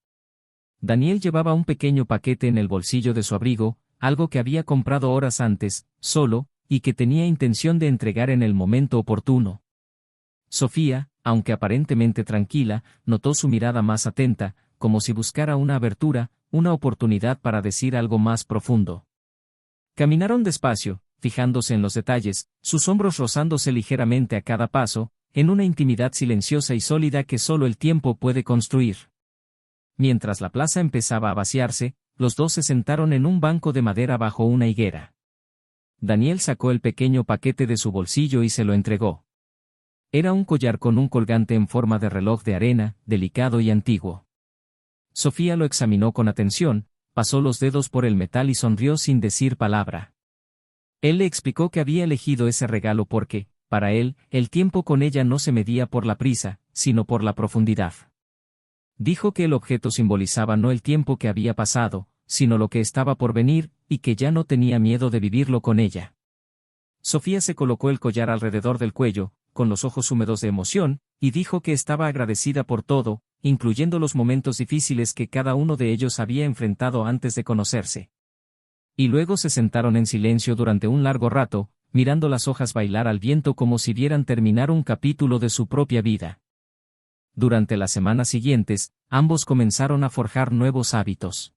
Daniel llevaba un pequeño paquete en el bolsillo de su abrigo, algo que había comprado horas antes, solo, y que tenía intención de entregar en el momento oportuno. Sofía, aunque aparentemente tranquila, notó su mirada más atenta, como si buscara una abertura, una oportunidad para decir algo más profundo. Caminaron despacio, fijándose en los detalles, sus hombros rozándose ligeramente a cada paso, en una intimidad silenciosa y sólida que solo el tiempo puede construir. Mientras la plaza empezaba a vaciarse, los dos se sentaron en un banco de madera bajo una higuera. Daniel sacó el pequeño paquete de su bolsillo y se lo entregó. Era un collar con un colgante en forma de reloj de arena, delicado y antiguo. Sofía lo examinó con atención, pasó los dedos por el metal y sonrió sin decir palabra. Él le explicó que había elegido ese regalo porque, para él, el tiempo con ella no se medía por la prisa, sino por la profundidad. Dijo que el objeto simbolizaba no el tiempo que había pasado, sino lo que estaba por venir, y que ya no tenía miedo de vivirlo con ella. Sofía se colocó el collar alrededor del cuello, con los ojos húmedos de emoción, y dijo que estaba agradecida por todo, incluyendo los momentos difíciles que cada uno de ellos había enfrentado antes de conocerse. Y luego se sentaron en silencio durante un largo rato, mirando las hojas bailar al viento como si vieran terminar un capítulo de su propia vida. Durante las semanas siguientes, ambos comenzaron a forjar nuevos hábitos.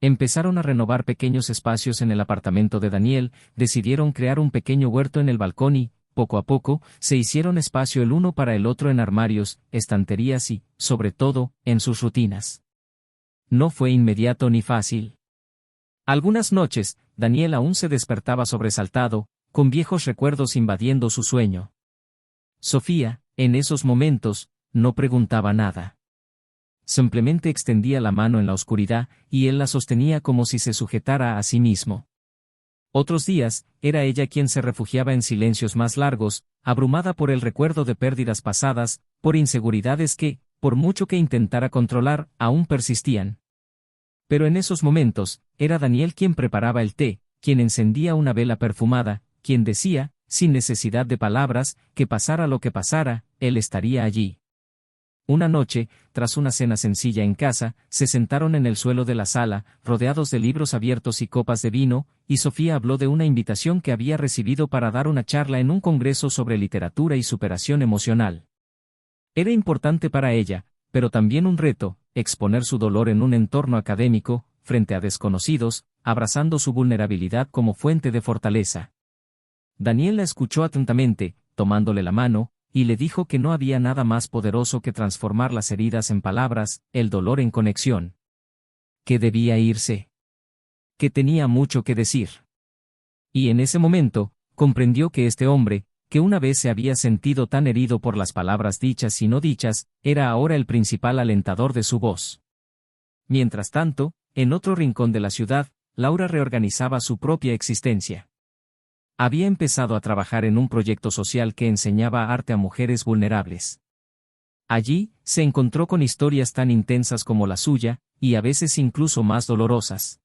Empezaron a renovar pequeños espacios en el apartamento de Daniel, decidieron crear un pequeño huerto en el balcón y, poco a poco, se hicieron espacio el uno para el otro en armarios, estanterías y, sobre todo, en sus rutinas. No fue inmediato ni fácil. Algunas noches, Daniel aún se despertaba sobresaltado, con viejos recuerdos invadiendo su sueño. Sofía, en esos momentos, no preguntaba nada. Simplemente extendía la mano en la oscuridad, y él la sostenía como si se sujetara a sí mismo. Otros días, era ella quien se refugiaba en silencios más largos, abrumada por el recuerdo de pérdidas pasadas, por inseguridades que, por mucho que intentara controlar, aún persistían. Pero en esos momentos, era Daniel quien preparaba el té, quien encendía una vela perfumada, quien decía, sin necesidad de palabras, que pasara lo que pasara, él estaría allí. Una noche, tras una cena sencilla en casa, se sentaron en el suelo de la sala, rodeados de libros abiertos y copas de vino, y Sofía habló de una invitación que había recibido para dar una charla en un congreso sobre literatura y superación emocional. Era importante para ella, pero también un reto, exponer su dolor en un entorno académico, frente a desconocidos, abrazando su vulnerabilidad como fuente de fortaleza. Daniel la escuchó atentamente, tomándole la mano, y le dijo que no había nada más poderoso que transformar las heridas en palabras, el dolor en conexión. Que debía irse. Que tenía mucho que decir. Y en ese momento, comprendió que este hombre, que una vez se había sentido tan herido por las palabras dichas y no dichas, era ahora el principal alentador de su voz. Mientras tanto, en otro rincón de la ciudad, Laura reorganizaba su propia existencia. Había empezado a trabajar en un proyecto social que enseñaba arte a mujeres vulnerables. Allí, se encontró con historias tan intensas como la suya, y a veces incluso más dolorosas.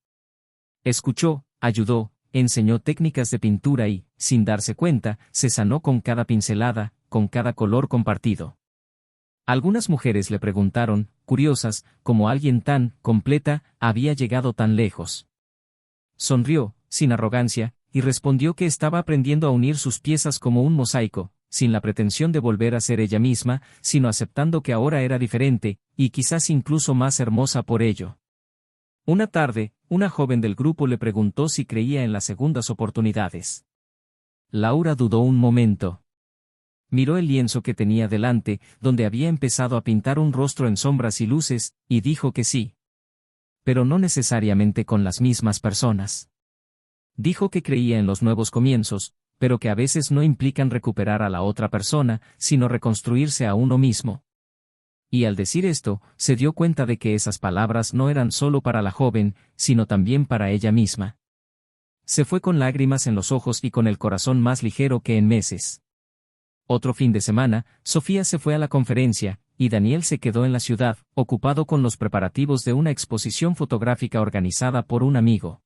Escuchó, ayudó, enseñó técnicas de pintura y, sin darse cuenta, se sanó con cada pincelada, con cada color compartido. Algunas mujeres le preguntaron, curiosas, cómo alguien tan completa había llegado tan lejos. Sonrió, sin arrogancia, y respondió que estaba aprendiendo a unir sus piezas como un mosaico, sin la pretensión de volver a ser ella misma, sino aceptando que ahora era diferente, y quizás incluso más hermosa por ello. Una tarde, una joven del grupo le preguntó si creía en las segundas oportunidades. Laura dudó un momento. Miró el lienzo que tenía delante, donde había empezado a pintar un rostro en sombras y luces, y dijo que sí. Pero no necesariamente con las mismas personas. Dijo que creía en los nuevos comienzos, pero que a veces no implican recuperar a la otra persona, sino reconstruirse a uno mismo. Y al decir esto, se dio cuenta de que esas palabras no eran solo para la joven, sino también para ella misma. Se fue con lágrimas en los ojos y con el corazón más ligero que en meses. Otro fin de semana, Sofía se fue a la conferencia, y Daniel se quedó en la ciudad, ocupado con los preparativos de una exposición fotográfica organizada por un amigo.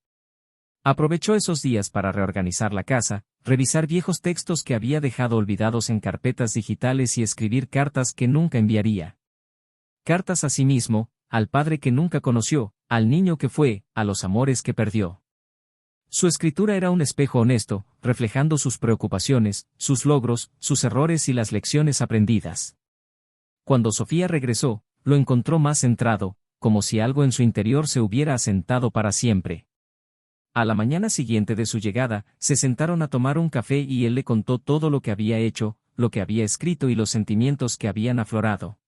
Aprovechó esos días para reorganizar la casa, revisar viejos textos que había dejado olvidados en carpetas digitales y escribir cartas que nunca enviaría. Cartas a sí mismo, al padre que nunca conoció, al niño que fue, a los amores que perdió. Su escritura era un espejo honesto, reflejando sus preocupaciones, sus logros, sus errores y las lecciones aprendidas. Cuando Sofía regresó, lo encontró más centrado, como si algo en su interior se hubiera asentado para siempre. A la mañana siguiente de su llegada, se sentaron a tomar un café y él le contó todo lo que había hecho, lo que había escrito y los sentimientos que habían aflorado.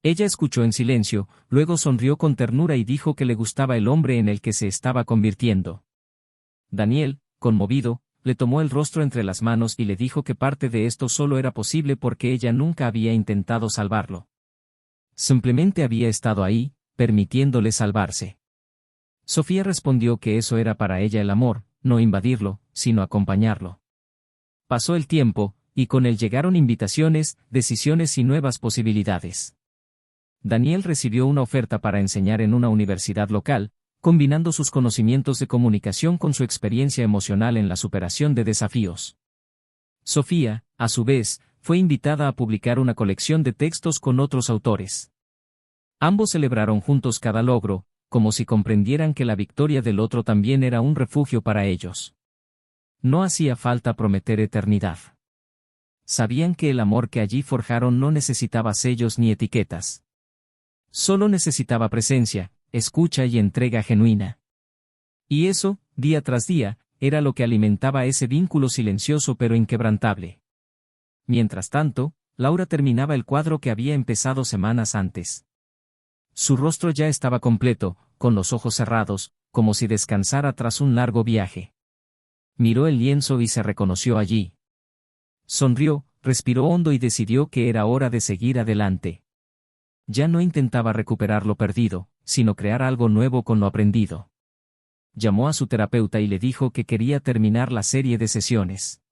Ella escuchó en silencio, luego sonrió con ternura y dijo que le gustaba el hombre en el que se estaba convirtiendo. Daniel, conmovido, le tomó el rostro entre las manos y le dijo que parte de esto solo era posible porque ella nunca había intentado salvarlo. Simplemente había estado ahí, permitiéndole salvarse. Sofía respondió que eso era para ella el amor, no invadirlo, sino acompañarlo. Pasó el tiempo, y con él llegaron invitaciones, decisiones y nuevas posibilidades. Daniel recibió una oferta para enseñar en una universidad local, combinando sus conocimientos de comunicación con su experiencia emocional en la superación de desafíos. Sofía, a su vez, fue invitada a publicar una colección de textos con otros autores. Ambos celebraron juntos cada logro, como si comprendieran que la victoria del otro también era un refugio para ellos. No hacía falta prometer eternidad. Sabían que el amor que allí forjaron no necesitaba sellos ni etiquetas. Solo necesitaba presencia, escucha y entrega genuina. Y eso, día tras día, era lo que alimentaba ese vínculo silencioso pero inquebrantable. Mientras tanto, Laura terminaba el cuadro que había empezado semanas antes. Su rostro ya estaba completo, con los ojos cerrados, como si descansara tras un largo viaje. Miró el lienzo y se reconoció allí. Sonrió, respiró hondo y decidió que era hora de seguir adelante. Ya no intentaba recuperar lo perdido, sino crear algo nuevo con lo aprendido. Llamó a su terapeuta y le dijo que quería terminar la serie de sesiones.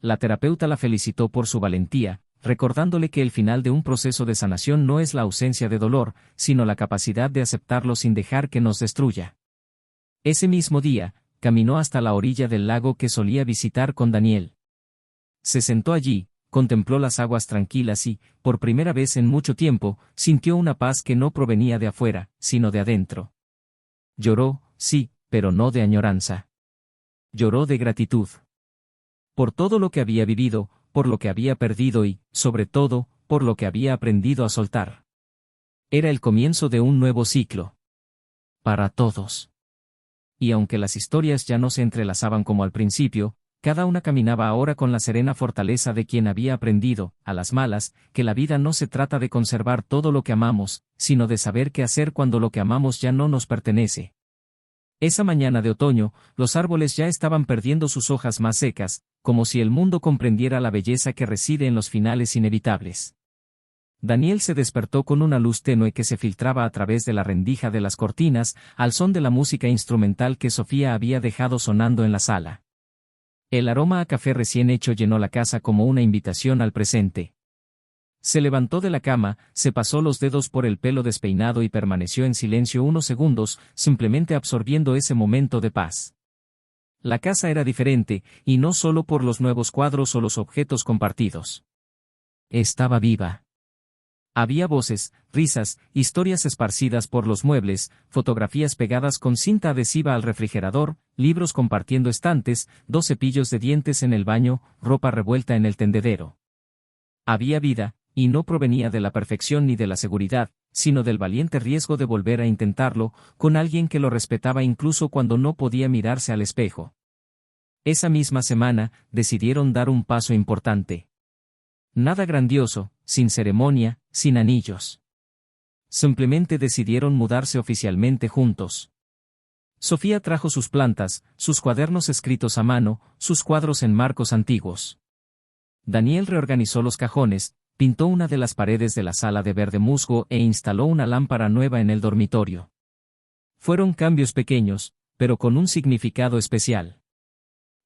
La terapeuta la felicitó por su valentía, recordándole que el final de un proceso de sanación no es la ausencia de dolor, sino la capacidad de aceptarlo sin dejar que nos destruya. Ese mismo día, caminó hasta la orilla del lago que solía visitar con Daniel. Se sentó allí, contempló las aguas tranquilas y, por primera vez en mucho tiempo, sintió una paz que no provenía de afuera, sino de adentro. Lloró, sí, pero no de añoranza. Lloró de gratitud. Por todo lo que había vivido, por lo que había perdido y, sobre todo, por lo que había aprendido a soltar. Era el comienzo de un nuevo ciclo. Para todos. Y aunque las historias ya no se entrelazaban como al principio, cada una caminaba ahora con la serena fortaleza de quien había aprendido, a las malas, que la vida no se trata de conservar todo lo que amamos, sino de saber qué hacer cuando lo que amamos ya no nos pertenece. Esa mañana de otoño, los árboles ya estaban perdiendo sus hojas más secas, como si el mundo comprendiera la belleza que reside en los finales inevitables. Daniel se despertó con una luz tenue que se filtraba a través de la rendija de las cortinas, al son de la música instrumental que Sofía había dejado sonando en la sala. El aroma a café recién hecho llenó la casa como una invitación al presente. Se levantó de la cama, se pasó los dedos por el pelo despeinado y permaneció en silencio unos segundos, simplemente absorbiendo ese momento de paz. La casa era diferente, y no solo por los nuevos cuadros o los objetos compartidos. Estaba viva. Había voces, risas, historias esparcidas por los muebles, fotografías pegadas con cinta adhesiva al refrigerador, libros compartiendo estantes, 2 cepillos de dientes en el baño, ropa revuelta en el tendedero. Había vida, y no provenía de la perfección ni de la seguridad, sino del valiente riesgo de volver a intentarlo, con alguien que lo respetaba incluso cuando no podía mirarse al espejo. Esa misma semana, decidieron dar un paso importante. Nada grandioso, sin ceremonia, sin anillos. Simplemente decidieron mudarse oficialmente juntos. Sofía trajo sus plantas, sus cuadernos escritos a mano, sus cuadros en marcos antiguos. Daniel reorganizó los cajones, pintó una de las paredes de la sala de verde musgo e instaló una lámpara nueva en el dormitorio. Fueron cambios pequeños, pero con un significado especial.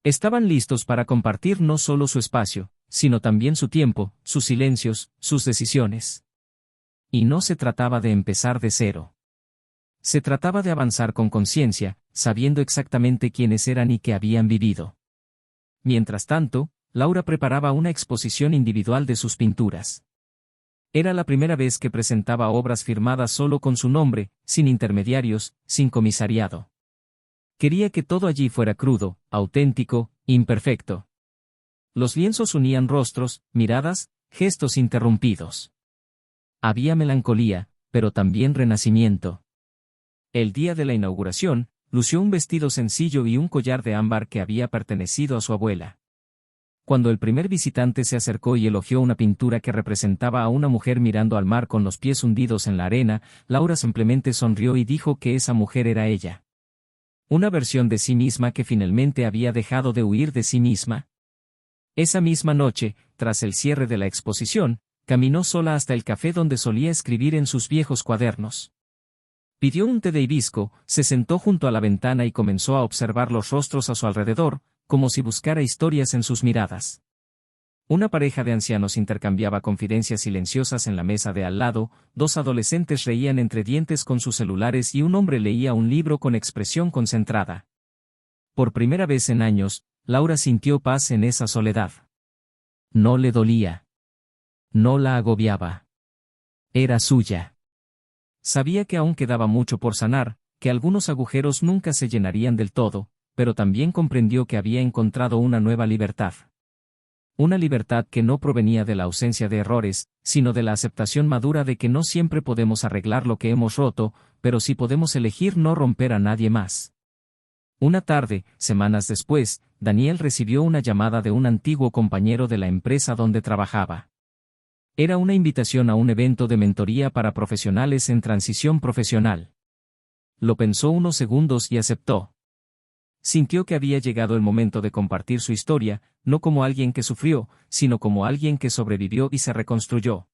Estaban listos para compartir no solo su espacio, sino también su tiempo, sus silencios, sus decisiones. Y no se trataba de empezar de cero. Se trataba de avanzar con conciencia, sabiendo exactamente quiénes eran y qué habían vivido. Mientras tanto, Laura preparaba una exposición individual de sus pinturas. Era la primera vez que presentaba obras firmadas solo con su nombre, sin intermediarios, sin comisariado. Quería que todo allí fuera crudo, auténtico, imperfecto. Los lienzos unían rostros, miradas, gestos interrumpidos. Había melancolía, pero también renacimiento. El día de la inauguración, lució un vestido sencillo y un collar de ámbar que había pertenecido a su abuela. Cuando el primer visitante se acercó y elogió una pintura que representaba a una mujer mirando al mar con los pies hundidos en la arena, Laura simplemente sonrió y dijo que esa mujer era ella. Una versión de sí misma que finalmente había dejado de huir de sí misma. Esa misma noche, tras el cierre de la exposición, caminó sola hasta el café donde solía escribir en sus viejos cuadernos. Pidió un té de hibisco, se sentó junto a la ventana y comenzó a observar los rostros a su alrededor, como si buscara historias en sus miradas. Una pareja de ancianos intercambiaba confidencias silenciosas en la mesa de al lado, 2 adolescentes reían entre dientes con sus celulares y un hombre leía un libro con expresión concentrada. Por primera vez en años, Laura sintió paz en esa soledad. No le dolía. No la agobiaba. Era suya. Sabía que aún quedaba mucho por sanar, que algunos agujeros nunca se llenarían del todo, pero también comprendió que había encontrado una nueva libertad. Una libertad que no provenía de la ausencia de errores, sino de la aceptación madura de que no siempre podemos arreglar lo que hemos roto, pero sí podemos elegir no romper a nadie más. Una tarde, semanas después, Daniel recibió una llamada de un antiguo compañero de la empresa donde trabajaba. Era una invitación a un evento de mentoría para profesionales en transición profesional. Lo pensó unos segundos y aceptó. Sintió que había llegado el momento de compartir su historia, no como alguien que sufrió, sino como alguien que sobrevivió y se reconstruyó.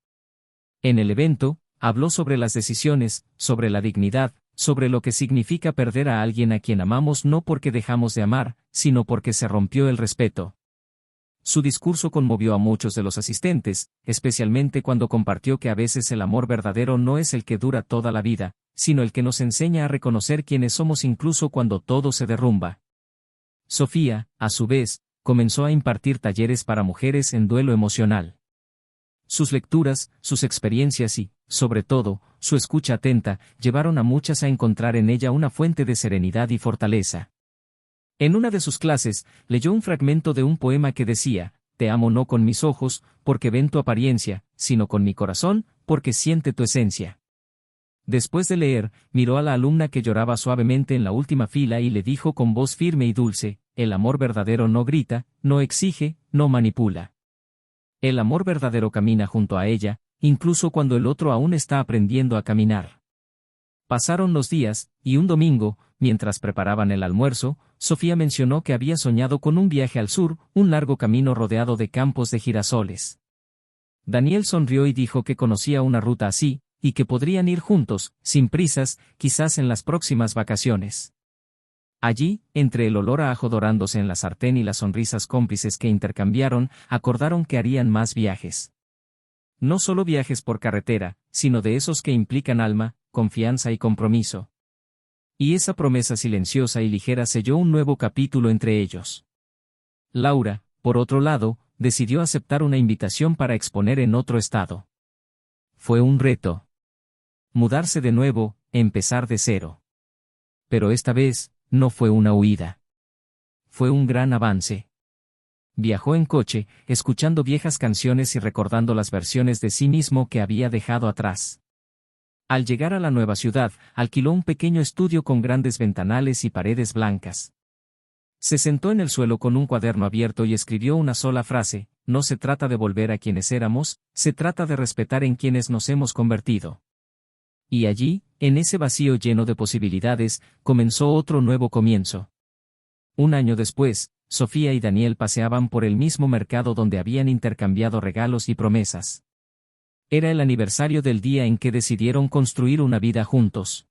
En el evento, habló sobre las decisiones, sobre la dignidad, sobre lo que significa perder a alguien a quien amamos no porque dejamos de amar, sino porque se rompió el respeto. Su discurso conmovió a muchos de los asistentes, especialmente cuando compartió que a veces el amor verdadero no es el que dura toda la vida, sino el que nos enseña a reconocer quiénes somos incluso cuando todo se derrumba. Sofía, a su vez, comenzó a impartir talleres para mujeres en duelo emocional. Sus lecturas, sus experiencias y, sobre todo, su escucha atenta, llevaron a muchas a encontrar en ella una fuente de serenidad y fortaleza. En una de sus clases, leyó un fragmento de un poema que decía: «Te amo no con mis ojos, porque ven tu apariencia, sino con mi corazón, porque siente tu esencia». Después de leer, miró a la alumna que lloraba suavemente en la última fila y le dijo con voz firme y dulce: «El amor verdadero no grita, no exige, no manipula. El amor verdadero camina junto a ella, incluso cuando el otro aún está aprendiendo a caminar». Pasaron los días, y un domingo, mientras preparaban el almuerzo, Sofía mencionó que había soñado con un viaje al sur, un largo camino rodeado de campos de girasoles. Daniel sonrió y dijo que conocía una ruta así, y que podrían ir juntos, sin prisas, quizás en las próximas vacaciones. Allí, entre el olor a ajo dorándose en la sartén y las sonrisas cómplices que intercambiaron, acordaron que harían más viajes. No solo viajes por carretera, sino de esos que implican alma, confianza y compromiso. Y esa promesa silenciosa y ligera selló un nuevo capítulo entre ellos. Laura, por otro lado, decidió aceptar una invitación para exponer en otro estado. Fue un reto. Mudarse de nuevo, empezar de cero. Pero esta vez, no fue una huida. Fue un gran avance. Viajó en coche, escuchando viejas canciones y recordando las versiones de sí mismo que había dejado atrás. Al llegar a la nueva ciudad, alquiló un pequeño estudio con grandes ventanales y paredes blancas. Se sentó en el suelo con un cuaderno abierto y escribió una sola frase: no se trata de volver a quienes éramos, se trata de respetar en quienes nos hemos convertido. Y allí, en ese vacío lleno de posibilidades, comenzó otro nuevo comienzo. Un año después, Sofía y Daniel paseaban por el mismo mercado donde habían intercambiado regalos y promesas. Era el aniversario del día en que decidieron construir una vida juntos.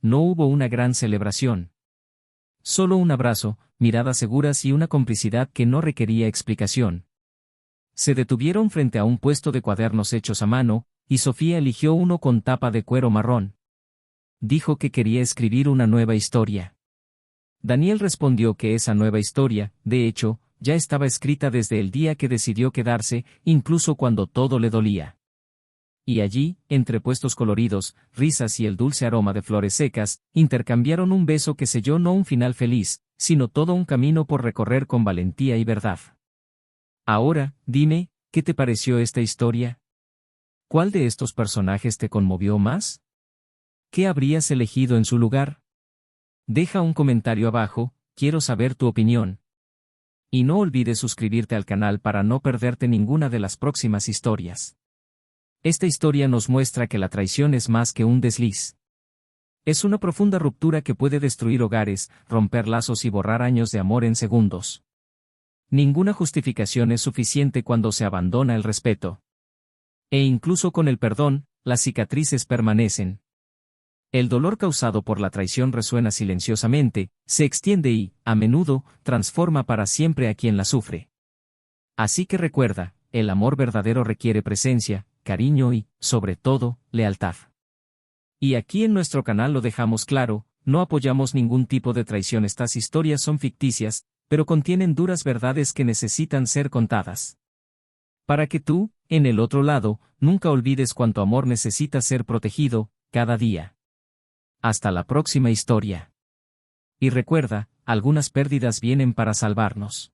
No hubo una gran celebración. Solo un abrazo, miradas seguras y una complicidad que no requería explicación. Se detuvieron frente a un puesto de cuadernos hechos a mano, y Sofía eligió uno con tapa de cuero marrón. Dijo que quería escribir una nueva historia. Daniel respondió que esa nueva historia, de hecho, ya estaba escrita desde el día que decidió quedarse, incluso cuando todo le dolía. Y allí, entre puestos coloridos, risas y el dulce aroma de flores secas, intercambiaron un beso que selló no un final feliz, sino todo un camino por recorrer con valentía y verdad. Ahora, dime, ¿qué te pareció esta historia? ¿Cuál de estos personajes te conmovió más? ¿Qué habrías elegido en su lugar? Deja un comentario abajo, quiero saber tu opinión. Y no olvides suscribirte al canal para no perderte ninguna de las próximas historias. Esta historia nos muestra que la traición es más que un desliz. Es una profunda ruptura que puede destruir hogares, romper lazos y borrar años de amor en segundos. Ninguna justificación es suficiente cuando se abandona el respeto. E incluso con el perdón, las cicatrices permanecen. El dolor causado por la traición resuena silenciosamente, se extiende y, a menudo, transforma para siempre a quien la sufre. Así que recuerda, el amor verdadero requiere presencia, cariño y, sobre todo, lealtad. Y aquí en nuestro canal lo dejamos claro, no apoyamos ningún tipo de traición. Estas historias son ficticias, pero contienen duras verdades que necesitan ser contadas. Para que tú, en el otro lado, nunca olvides cuánto amor necesita ser protegido, cada día. Hasta la próxima historia. Y recuerda, algunas pérdidas vienen para salvarnos.